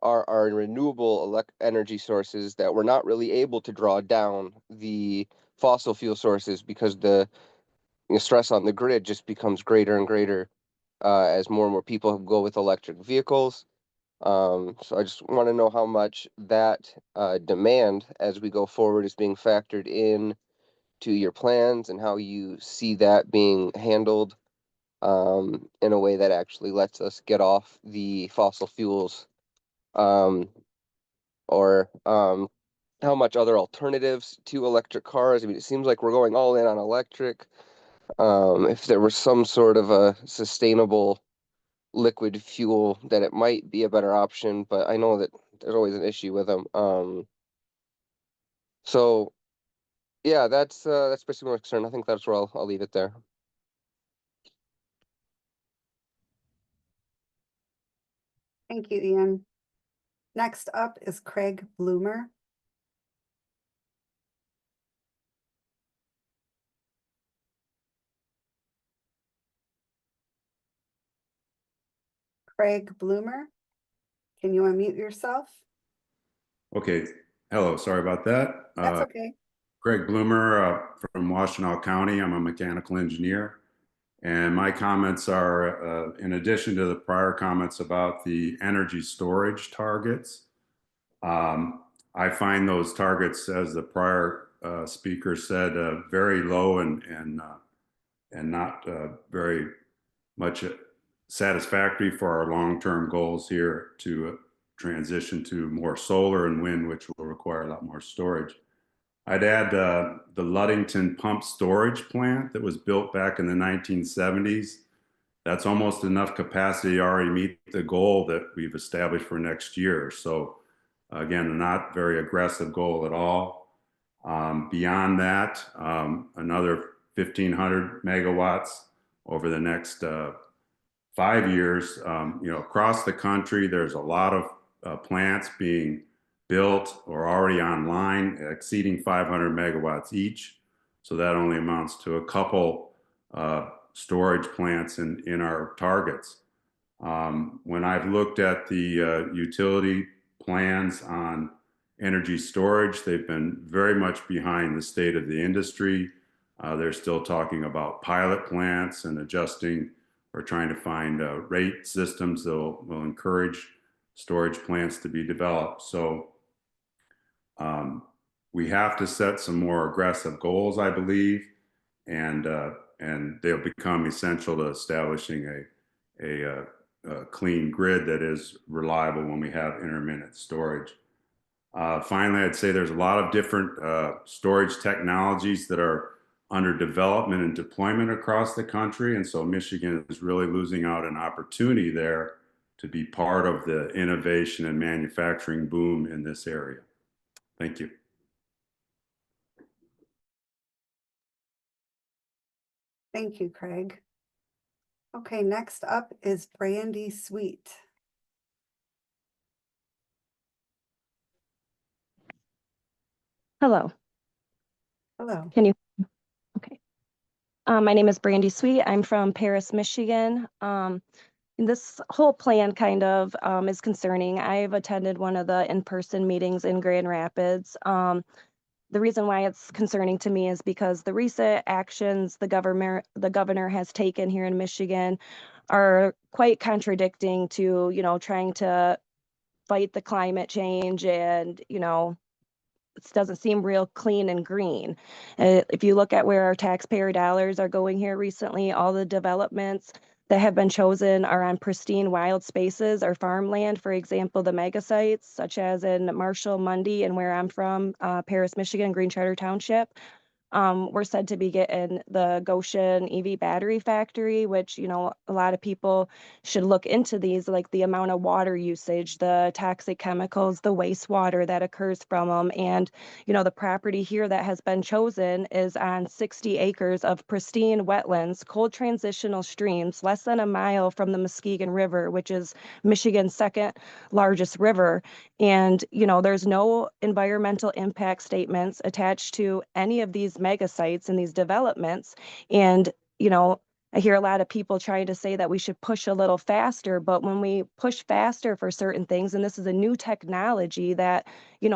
renewable energy sources, that we're not really able to draw down the fossil fuel sources because the stress on the grid just becomes greater and greater as more and more people go with electric vehicles. So I just want to know how much that demand as we go forward is being factored in to your plans and how you see that being handled in a way that actually lets us get off the fossil fuels, or how much other alternatives to electric cars. I mean, it seems like we're going all in on electric. If there was some sort of a sustainable liquid fuel, that it might be a better option, but I know that there's always an issue with them. So yeah, that's basically my concern. I think that's where I'll leave it there. Thank you, Ian. Next up is Craig Bloomer. Craig Bloomer, can you unmute yourself? Okay. Hello. Sorry about that. That's okay. Greg Bloomer from Washtenaw County. I'm a mechanical engineer. And my comments are, in addition to the prior comments about the energy storage targets, I find those targets, as the prior speaker said, very low and not very much satisfactory for our long-term goals here to transition to more solar and wind, which will require a lot more storage. I'd add the Ludington pump storage plant that was built back in the 1970s. That's almost enough capacity to already meet the goal that we've established for next year. So again, not very aggressive goal at all. Beyond that, another 1,500 megawatts over the next 5 years. You know, across the country, there's a lot of plants being built or already online, exceeding 500 megawatts each. So that only amounts to a couple storage plants in our targets. When I've looked at the utility plans on energy storage, they've been very much behind the state of the industry. They're still talking about pilot plants and adjusting or trying to find rate systems that will encourage storage plants to be developed. So we have to set some more aggressive goals, I believe, and they'll become essential to establishing a clean grid that is reliable when we have intermittent storage. Finally, I'd say there's a lot of different storage technologies that are under development and deployment across the country. And so Michigan is really losing out an opportunity there to be part of the innovation and manufacturing boom in this area. Thank you. Thank you, Craig. Okay, next up is Brandy Sweet. Hello, Hello. can you? Okay. My name is Brandy Sweet. I'm from Paris, Michigan. This whole plan kind of is concerning. I've attended one of the in-person meetings in Grand Rapids. The reason why it's concerning to me is because the recent actions the governor has taken here in Michigan are quite contradicting to, trying to fight the climate change and, it doesn't seem real clean and green. If you look at where our taxpayer dollars are going here recently, all the developments that have been chosen are on pristine wild spaces or farmland. For example, the mega sites, such as in Marshall, Mundy, and where I'm from, Paris, Michigan, Green Charter Township. We're said to be getting the Goshen EV battery factory, which, a lot of people should look into these, like the amount of water usage, the toxic chemicals, the wastewater that occurs from them. And, the property here that has been chosen is on 60 acres of pristine wetlands, cold transitional streams, less than a mile from the Muskegon River, which is Michigan's second largest river. And, there's no environmental impact statements attached to any of these mega sites and these developments. And, I hear a lot of people trying to say that we should push a little faster, but when we push faster for certain things, and this is a new technology that,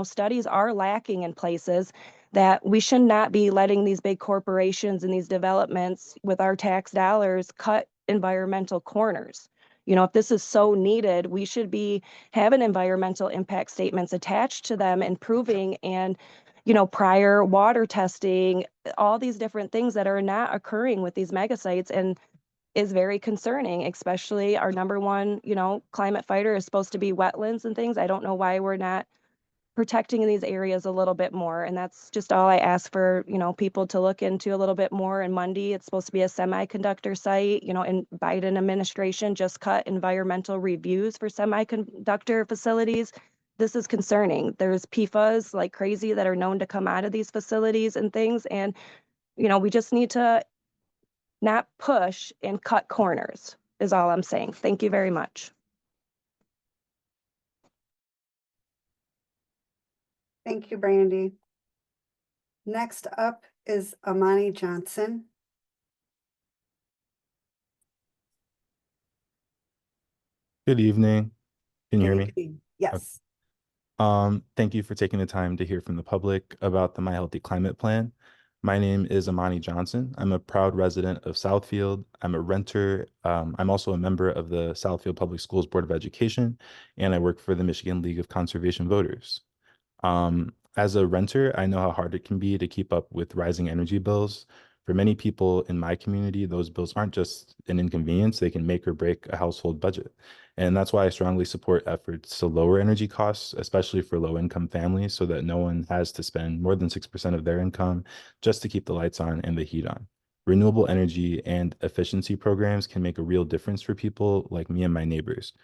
studies are lacking in places, that we should not be letting these big corporations and these developments with our tax dollars cut environmental corners. If this is so needed, we should be having environmental impact statements attached to them and proving and prior water testing, all these different things that are not occurring with these mega sites and is very concerning, especially our number one, climate fighter is supposed to be wetlands and things. I don't know why we're not protecting these areas a little bit more. And that's just all I ask for, people to look into a little bit more. In Mundy, it's supposed to be a semiconductor site, and Biden administration just cut environmental reviews for semiconductor facilities. This is concerning. There's PFAS like crazy that are known to come out of these facilities and things. And, we just need to not push and cut corners is all I'm saying. Thank you very much. Thank you, Brandy. Next up is Amani Johnson. Good evening. Can you hear me? Evening. Yes. Thank you for taking the time to hear from the public about the My Healthy Climate Plan. My name is Amani Johnson. I'm a proud resident of Southfield. I'm a renter. I'm also a member of the Southfield Public Schools Board of Education, and I work for the Michigan League of Conservation Voters. As a renter, I know how hard it can be to keep up with rising energy bills. For many people in my community, those bills aren't just an inconvenience, they can make or break a household budget. And that's why I strongly support efforts to lower energy costs, especially for low-income families, so that no one has to spend more than 6% of their income just to keep the lights on and the heat on. Renewable energy and efficiency programs can make a real difference for people like me and my neighbors.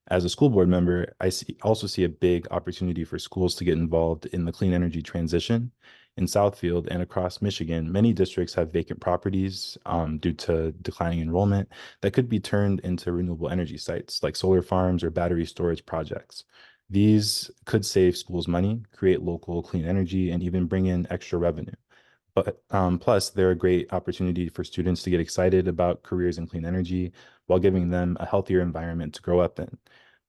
As a school board member, I also see a big opportunity for schools to get involved in the clean energy transition. In Southfield and across Michigan, many districts have vacant properties due to declining enrollment that could be turned into renewable energy sites like solar farms or battery storage projects. These could save schools money, create local clean energy, and even bring in extra revenue. But plus, they're a great opportunity for students to get excited about careers in clean energy while giving them a healthier environment to grow up in.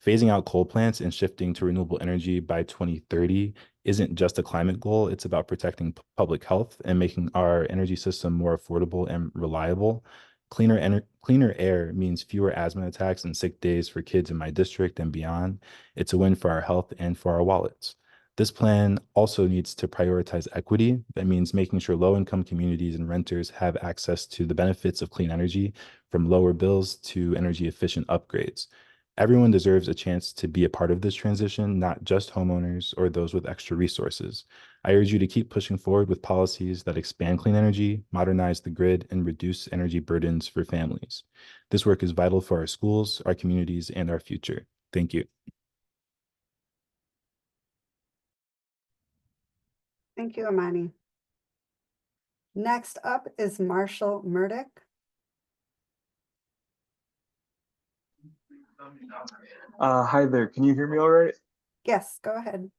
Phasing out coal plants and shifting to renewable energy by 2030 isn't just a climate goal, it's about protecting public health and making our energy system more affordable and reliable. Cleaner air means fewer asthma attacks and sick days for kids in my district and beyond. It's a win for our health and for our wallets. This plan also needs to prioritize equity. That means making sure low-income communities and renters have access to the benefits of clean energy, from lower bills to energy-efficient upgrades. Everyone deserves a chance to be a part of this transition, not just homeowners or those with extra resources. I urge you to keep pushing forward with policies that expand clean energy, modernize the grid, and reduce energy burdens for families. This work is vital for our schools, our communities, and our future. Thank you. Thank you, Amani. Next up is Marshall Murdoch. Hi there. Can you hear me all right? Yes, go ahead.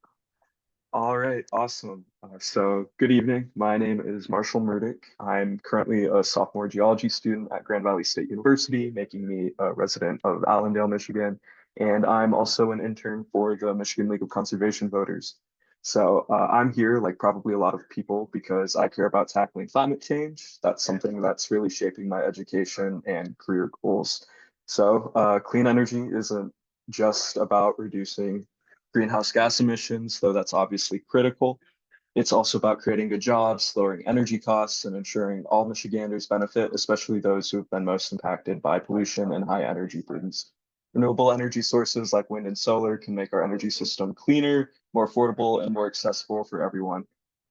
All right, awesome. So good evening. My name is Marshall Murdick. I'm currently a sophomore geology student at Grand Valley State University, making me a resident of Allendale, Michigan. And I'm also an intern for the Michigan League of Conservation Voters. So I'm here, like probably a lot of people, because I care about tackling climate change. That's something that's really shaping my education and career goals. So clean energy isn't just about reducing greenhouse gas emissions, though that's obviously critical. It's also about creating good jobs, lowering energy costs, and ensuring all Michiganders benefit, especially those who have been most impacted by pollution and high energy burdens. Renewable energy sources like wind and solar can make our energy system cleaner, more affordable, and more accessible for everyone.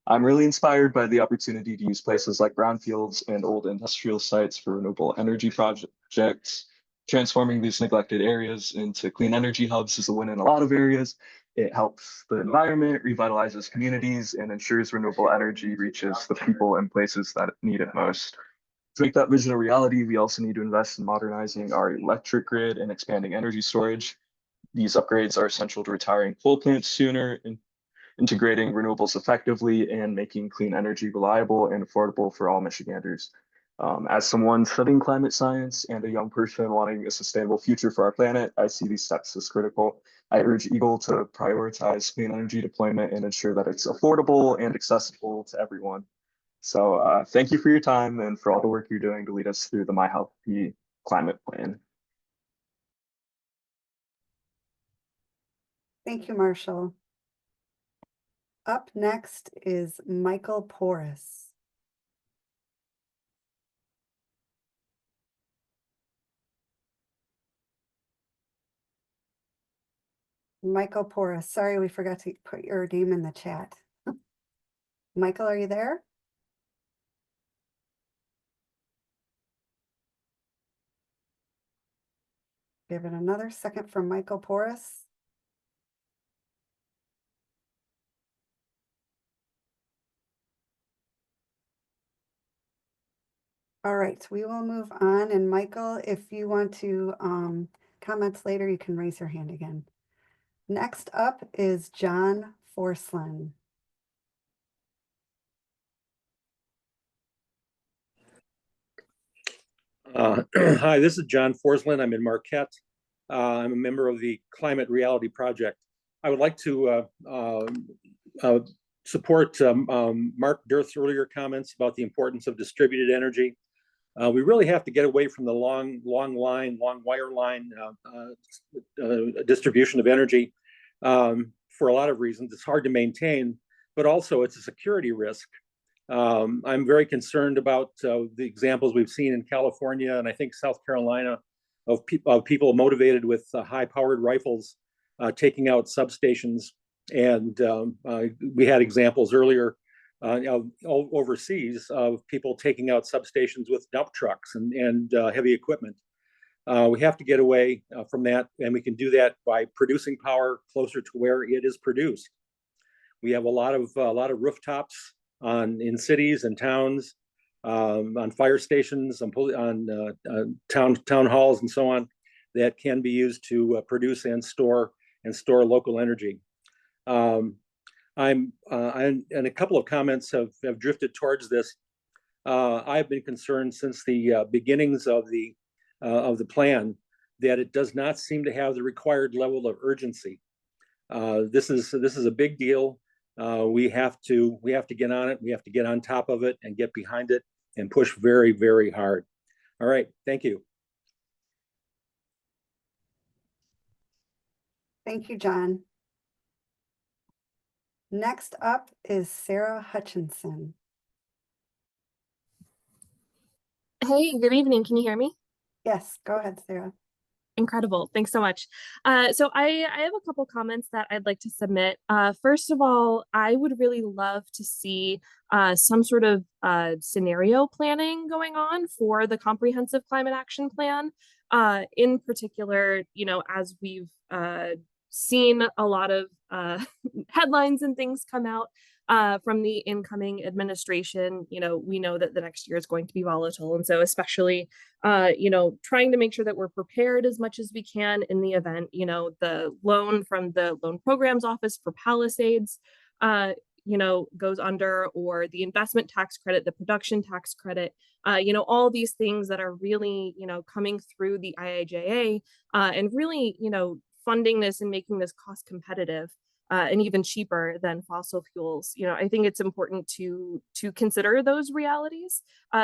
I'm really inspired by the opportunity to use places like brownfields and old industrial sites for renewable energy projects. Transforming these neglected areas into clean energy hubs is a win in a lot of areas. It helps the environment, revitalizes communities, and ensures renewable energy reaches the people and places that need it most. To make that vision a reality, we also need to invest in modernizing our electric grid and expanding energy storage. These upgrades are essential to retiring coal plants sooner and integrating renewables effectively and making clean energy reliable and affordable for all Michiganders. As someone studying climate science and a young person wanting a sustainable future for our planet, I see these steps as critical. I urge EGLE to prioritize clean energy deployment and ensure that it's affordable and accessible to everyone. So thank you for your time and for all the work you're doing to lead us through the My Healthy Climate Plan. Thank you, Marshall. Up next is Michael Porras. Michael Porras, sorry, we forgot to put your name in the chat. Michael, are you there? Give it another second for Michael Porras. All right, we will move on. And Michael, if you want to comment later, you can raise your hand again. Next up is John Forslin. Hi, this is John Forslin. I'm in Marquette. I'm a member of the Climate Reality Project. I would like to support Mark Dirth's earlier comments about the importance of distributed energy. We really have to get away from the long wire line distribution of energy for a lot of reasons. It's hard to maintain, but also it's a security risk. I'm very concerned about the examples we've seen in California and I think South Carolina of people motivated with high-powered rifles taking out substations. And we had examples earlier overseas of people taking out substations with dump trucks and heavy equipment. We have to get away from that, and we can do that by producing power closer to where it is produced. We have a lot of rooftops in cities and towns, on fire stations, on town halls, and so on, that can be used to produce and store local energy. And a couple of comments have drifted towards this. I've been concerned since the beginnings of the plan that it does not seem to have the required level of urgency. This is a big deal. We have to get on it. We have to get on top of it and get behind it and push very, very hard. All right, thank you. Thank you, John. Next up is Sarah Hutchinson. Hey, good evening. Can you hear me? Yes, go ahead, Sarah. Incredible. Thanks so much. So I have a couple comments that I'd like to submit. First of all, I would really love to see some sort of scenario planning going on for the comprehensive climate action plan. In particular, as we've seen a lot of headlines and things come out from the incoming administration, we know that the next year is going to be volatile. And so especially, trying to make sure that we're prepared as much as we can in the event, the loan from the Loan Programs Office for Palisades goes under, or the investment tax credit, the production tax credit, all these things that are really, coming through the IIJA, and really, funding this and making this cost competitive. And even cheaper than fossil fuels. I think it's important to consider those realities,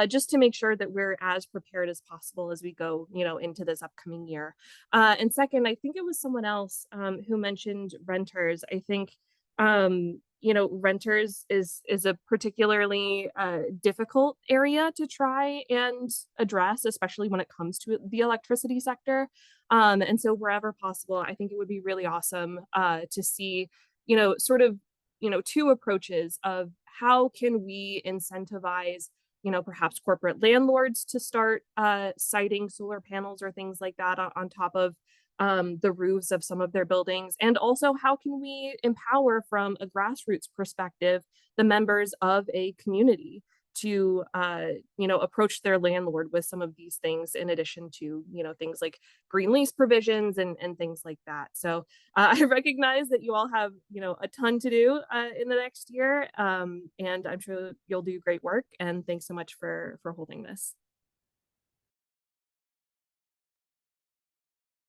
just to make sure that we're as prepared as possible as we go, into this upcoming year. And second, I think it was someone else who mentioned renters. I think renters is a particularly difficult area to try and address, especially when it comes to the electricity sector. And so wherever possible, I think it would be really awesome to see, sort of, two approaches of how can we incentivize, perhaps corporate landlords to start siting solar panels or things like that on top of the roofs of some of their buildings. And also, how can we empower, from a grassroots perspective, the members of a community to approach their landlord with some of these things, in addition to things like green lease provisions and things like that. So I recognize that you all have a ton to do in the next year, and I'm sure you'll do great work. And thanks so much for holding this.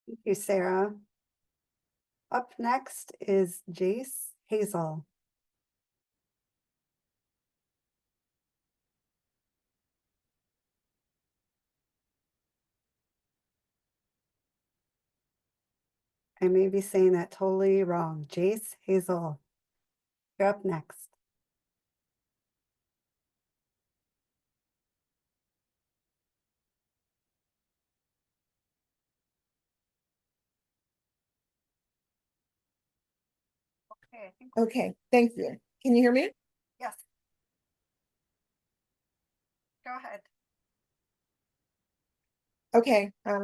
Thank you, Sarah. Up next is Jace Hazel. I may be saying that totally wrong. Jace Hazel, you're up next. Okay, thank you. Can you hear me? Yes. Go ahead. Okay, I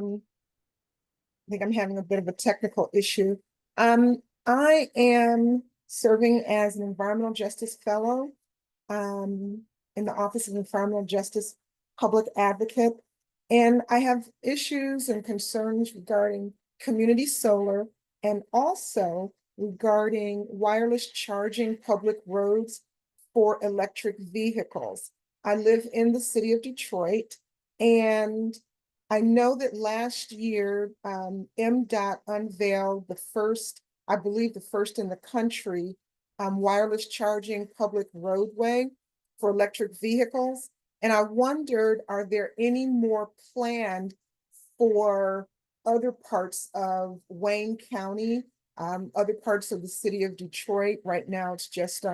think I'm having a bit of a technical issue. I am serving as an environmental justice fellow in the Office of Environmental Justice Public Advocate, and I have issues and concerns regarding community solar and also regarding wireless charging public roads for electric vehicles. I live in the city of Detroit, and I know that last year MDOT unveiled the first, I believe the first in the country, wireless charging public roadway for electric vehicles. And I wondered, are there any more planned for other parts of Wayne County, other parts of the city of Detroit? Right now, it's just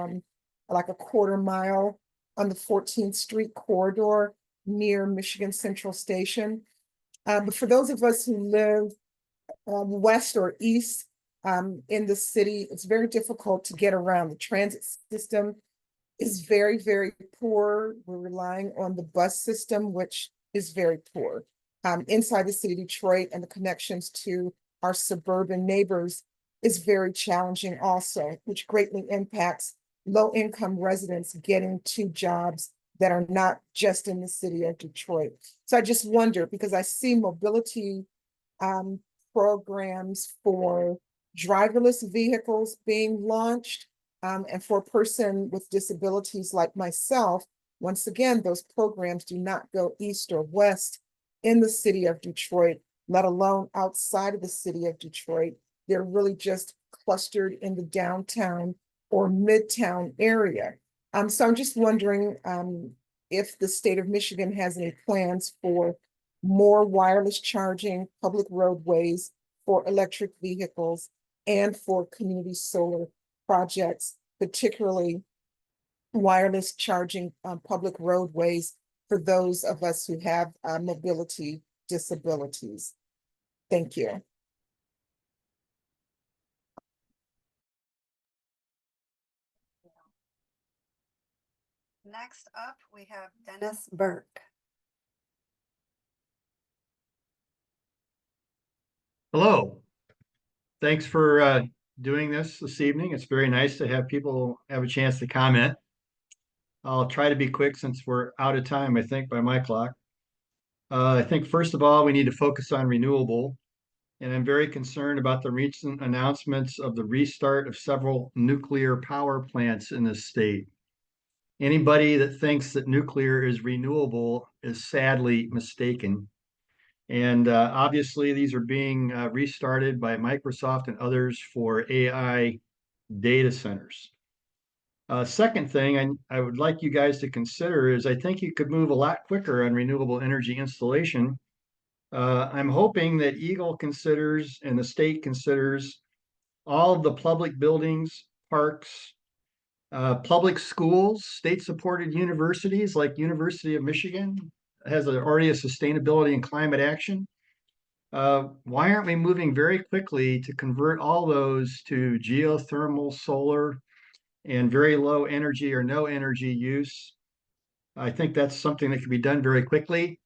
like a quarter mile on the 14th Street corridor near Michigan Central Station. But for those of us who live west or east in the city, it's very difficult to get around. The transit system is very, very poor. We're relying on the bus system, which is very poor. Inside the city of Detroit, and the connections to our suburban neighbors is very challenging also, which greatly impacts low-income residents getting to jobs that are not just in the city of Detroit. So I just wonder, because I see mobility programs for driverless vehicles being launched, and for a person with disabilities like myself, once again, those programs do not go east or west in the city of Detroit, let alone outside of the city of Detroit. They're really just clustered in the downtown or midtown area. So I'm just wondering if the state of Michigan has any plans for more wireless charging public roadways for electric vehicles and for community solar projects, particularly wireless charging public roadways for those of us who have mobility disabilities. Thank you. Next up, we have Dennis Burke. Hello. Thanks for doing this evening. It's very nice to have people have a chance to comment. I'll try to be quick since we're out of time, I think, by my clock. I think, first of all, we need to focus on renewable. and I'm very concerned about the recent announcements of the restart of several nuclear power plants in the state. Anybody that thinks that nuclear is renewable is sadly mistaken. And obviously, these are being restarted by Microsoft and others for AI data centers. Second thing I would like you guys to consider is I think you could move a lot quicker on renewable energy installation. I'm hoping that EGLE considers and the state considers all of the public buildings, parks, public schools, state-supported universities like University of Michigan has already a sustainability and climate action. Why aren't we moving very quickly to convert all those to geothermal, solar, and very low energy or no energy use? I think that's something that can be done very quickly.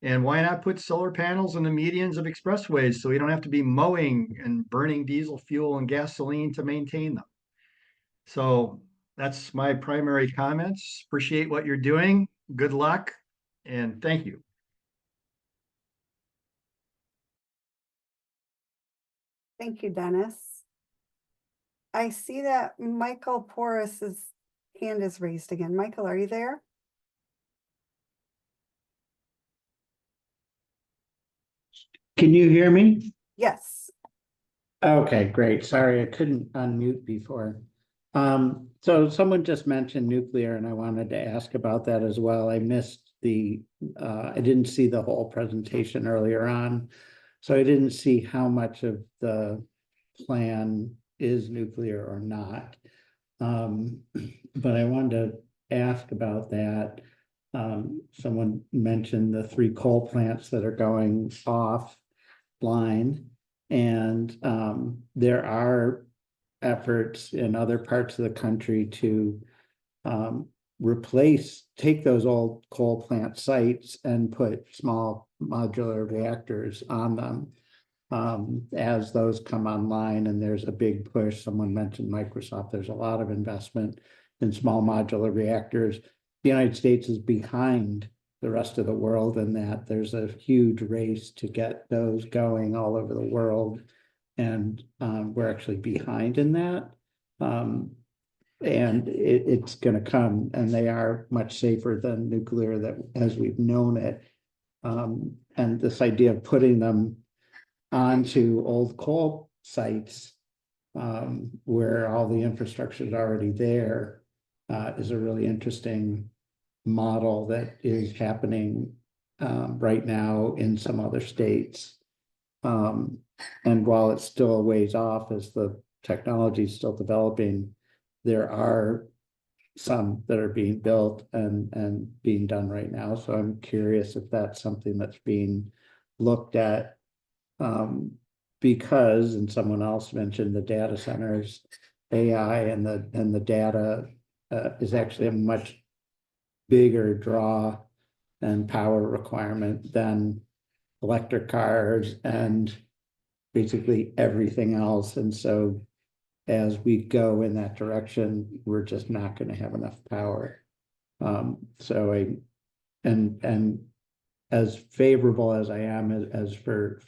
And why not put solar panels in the medians of expressways so we don't have to be mowing and burning diesel fuel and gasoline to maintain them? So that's my primary comments. Appreciate what you're doing. Good luck and thank you. Thank you, Dennis. I see that Michael Porris's hand is raised again. Michael, are you there? Can you hear me? Yes. Okay, great. Sorry, I couldn't unmute before. So someone just mentioned nuclear and I wanted to ask about that as well. I missed I didn't see the whole presentation earlier on. So I didn't see how much of the plan is nuclear or not. But I wanted to ask about that. Someone mentioned the 3 coal plants that are going offline, and there are efforts in other parts of the country to take those old coal plant sites and put small modular reactors on them as those come online. And there's a big push. Someone mentioned Microsoft. There's a lot of investment in small modular reactors. The United States is behind the rest of the world in that. There's a huge race to get those going all over the world. And we're actually behind in that. And it's going to come, and they are much safer than nuclear that as we've known it. And this idea of putting them onto old coal sites where all the infrastructure is already there is a really interesting model that is happening right now in some other states. And while it's still a ways off as the technology is still developing, there are some that are being built and being done right now. So I'm curious if that's something that's being looked at because, and someone else mentioned the data centers, AI and the data is actually a much bigger draw and power requirement than electric cars and basically everything else. And so as we go in that direction, we're just not going to have enough power. And as favorable as I am as for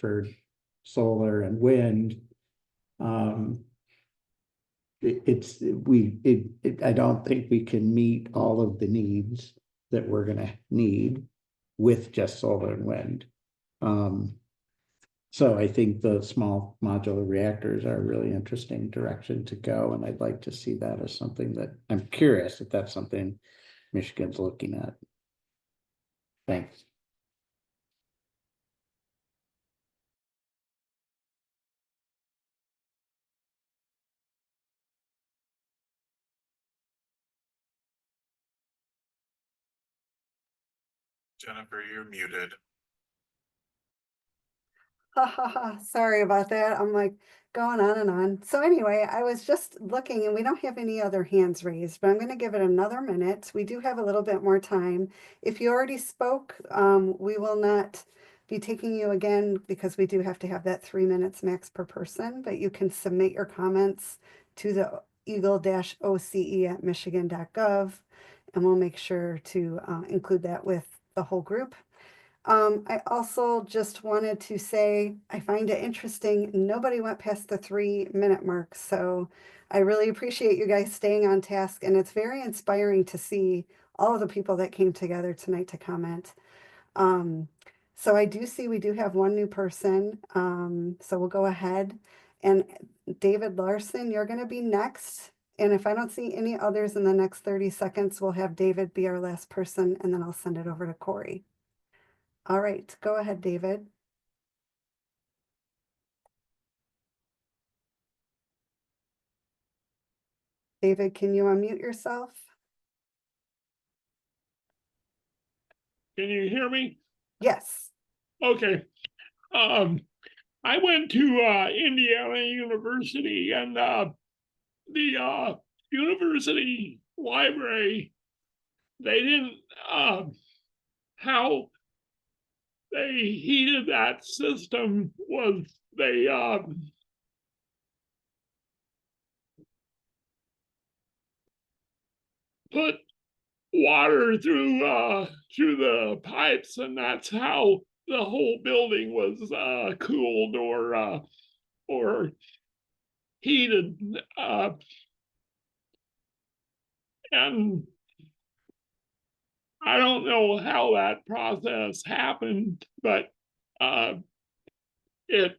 solar and wind, I don't think we can meet all of the needs that we're going to need with just solar and wind. So I think the small modular reactors are a really interesting direction to go, and I'd like to see that as something that I'm curious if that's something Michigan's looking at. Thanks. Jennifer, you're muted. Sorry about that. I'm like going on and on. So anyway, I was just looking and we don't have any other hands raised, but I'm going to give it another minute. We do have a little bit more time. If you already spoke, we will not be taking you again because we do have to have that 3 minutes max per person, but you can submit your comments to the eagle-oce@michigan.gov, and we'll make sure to include that with the whole group. I also just wanted to say, I find it interesting, nobody went past the 3-minute mark. So I really appreciate you guys staying on task, and it's very inspiring to see all of the people that came together tonight to comment. So I do see we do have one new person. So we'll go ahead, and David Larson, you're going to be next. And if I don't see any others in the next 30 seconds, we'll have David be our last person, and then I'll send it over to Corey. All right, go ahead, David. David, can you unmute yourself? Can you hear me? Yes. Okay. I went to Indiana University, and the university library, they didn't how they heated that system was they put water through the pipes, and that's how the whole building was cooled or heated, and I don't know how that process happened, but it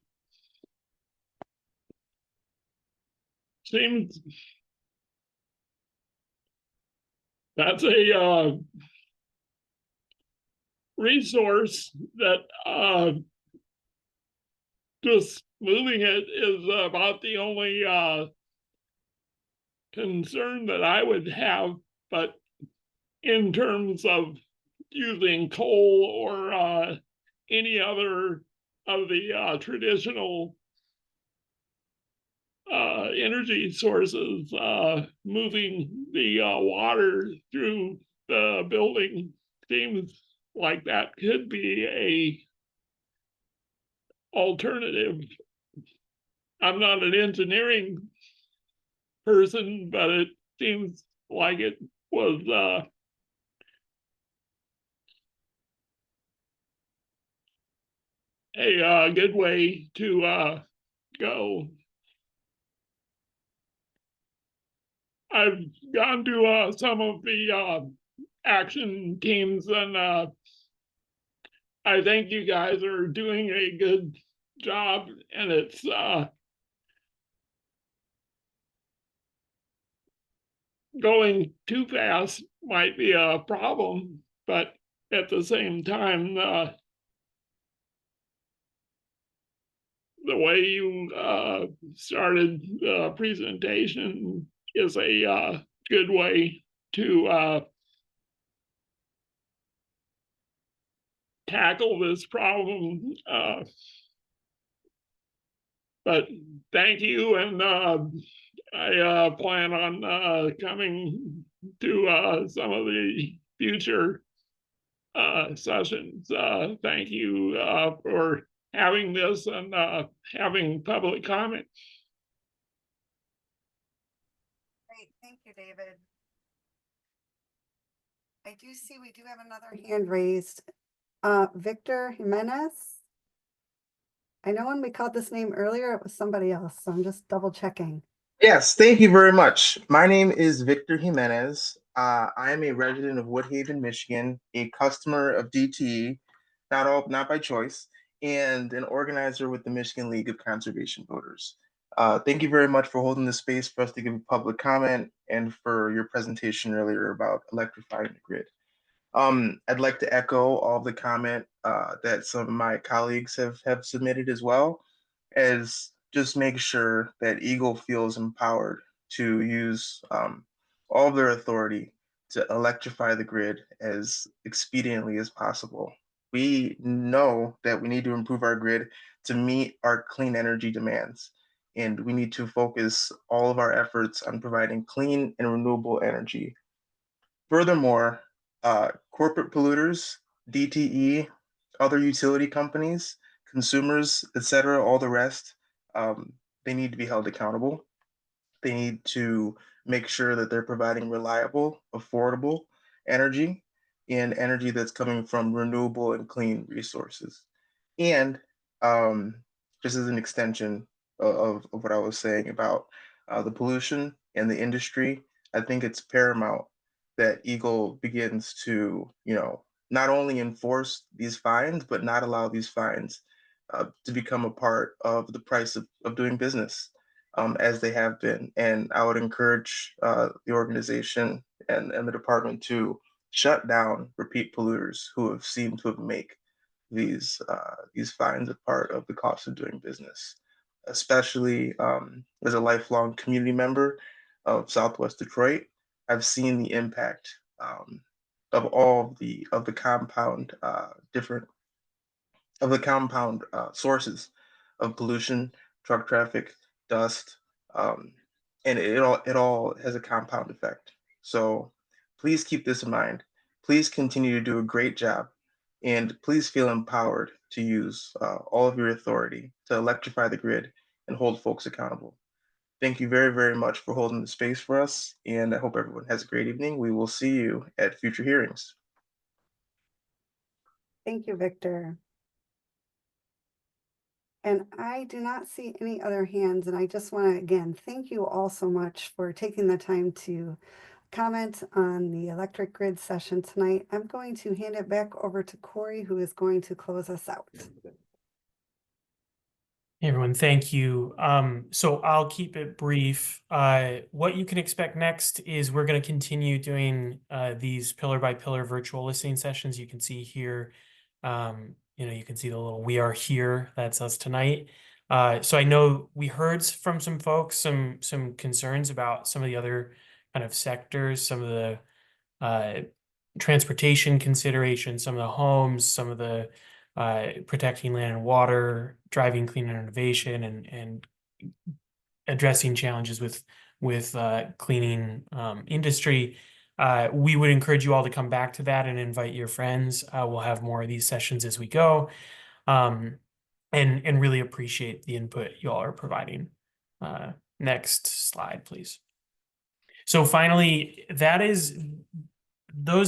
seems that's a resource that just moving it is about the only concern that I would have. But in terms of using coal or any other of the traditional energy sources, moving the water through the building seems like that could be a alternative. I'm not an engineering person, but it seems like it was a good way to go. I've gone to some of the action teams, and I think you guys are doing a good job, and it's going too fast might be a problem, but at the same time, the way you started the presentation is a good way to tackle this problem. But thank you, and I plan on coming to some of the future sessions. Thank you for having this and having public comment. Great, thank you, David. I do see we do have another hand raised. Victor Jimenez. I know when we called this name earlier, it was somebody else, so I'm just double checking. Yes, thank you very much. My name is Victor Jimenez. I am a resident of Woodhaven, Michigan, a customer of DTE, not by choice, and an organizer with the Michigan League of Conservation Voters. Thank you very much for holding the space for us to give public comment and for your presentation earlier about electrifying the grid. I'd like to echo all the comment that some of my colleagues have submitted as well, as just make sure that EGLE feels empowered to use all of their authority to electrify the grid as expediently as possible. We know that we need to improve our grid to meet our clean energy demands, and we need to focus all of our efforts on providing clean and renewable energy. Furthermore, corporate polluters, DTE, other utility companies, consumers, etc., all the rest, they need to be held accountable. They need to make sure that they're providing reliable, affordable energy. and energy that's coming from renewable and clean resources. And just as an extension of what I was saying about the pollution and the industry, I think it's paramount that EGLE begins to, not only enforce these fines, but not allow these fines to become a part of the price of doing business, as they have been. And I would encourage the organization and the department to shut down repeat polluters who have seemed to make these fines a part of the cost of doing business, especially as a lifelong community member of Southwest Detroit. I've seen the impact of all of the compound different of the compound sources of pollution, truck traffic, dust, and it all has a compound effect. So please keep this in mind. Please continue to do a great job, and please feel empowered to use all of your authority to electrify the grid and hold folks accountable. Thank you very, very much for holding the space for us, and I hope everyone has a great evening. We will see you at future hearings. Thank you, Victor. And I do not see any other hands, and I just want to, again, thank you all so much for taking the time to comment on the electric grid session tonight. I'm going to hand it back over to Corey, who is going to close us out. Hey everyone, thank you. So I'll keep it brief. What you can expect next is we're going to continue doing these pillar by pillar virtual listening sessions. You can see here, you can see the little "we are here." That's us tonight. So I know we heard from some folks some concerns about some of the other kind of sectors, some of the transportation considerations, some of the homes, some of the protecting land and water, driving clean innovation, and addressing challenges with cleaning industry. We would encourage you all to come back to that and invite your friends. We'll have more of these sessions as we go, and really appreciate the input you all are providing. Next slide, please. So finally, those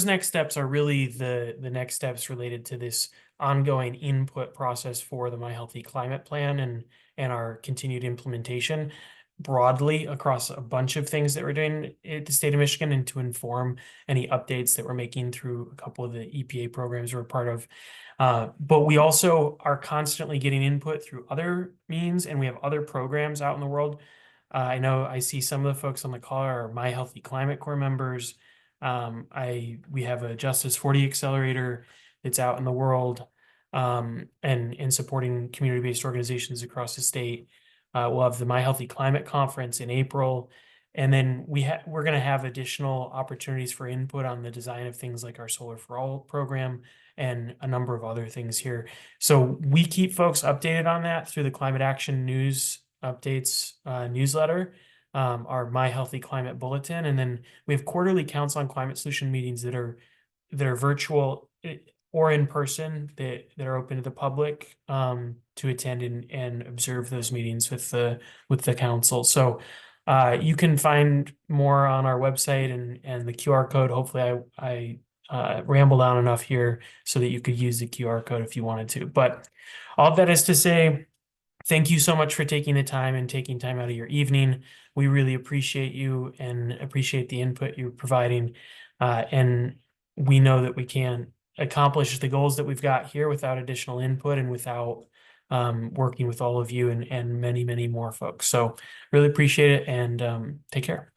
next steps are really the next steps related to this ongoing input process for the My Healthy Climate Plan and our continued implementation broadly across a bunch of things that we're doing at the state of Michigan, and to inform any updates that we're making through a couple of the EPA programs we're a part of. But we also are constantly getting input through other means, and we have other programs out in the world. I know I see some of the folks on the call are My Healthy Climate Corps members. We have a Justice 40 accelerator that's out in the world, and supporting community-based organizations across the state. We'll have the My Healthy Climate Conference in April, and then we're going to have additional opportunities for input on the design of things like our Solar for All program and a number of other things here. So we keep folks updated on that through the Climate Action News Updates newsletter, our My Healthy Climate Bulletin, and then we have quarterly Council on Climate Solution meetings that are virtual or in person that are open to the public to attend and observe those meetings with the council. So you can find more on our website and the QR code. Hopefully I rambled on enough here so that you could use the QR code if you wanted to. But all of that is to say, thank you so much for taking the time and taking time out of your evening. We really appreciate you and appreciate the input you're providing. And we know that we can accomplish the goals that we've got here without additional input and without working with all of you and many, many more folks. So really appreciate it, and take care.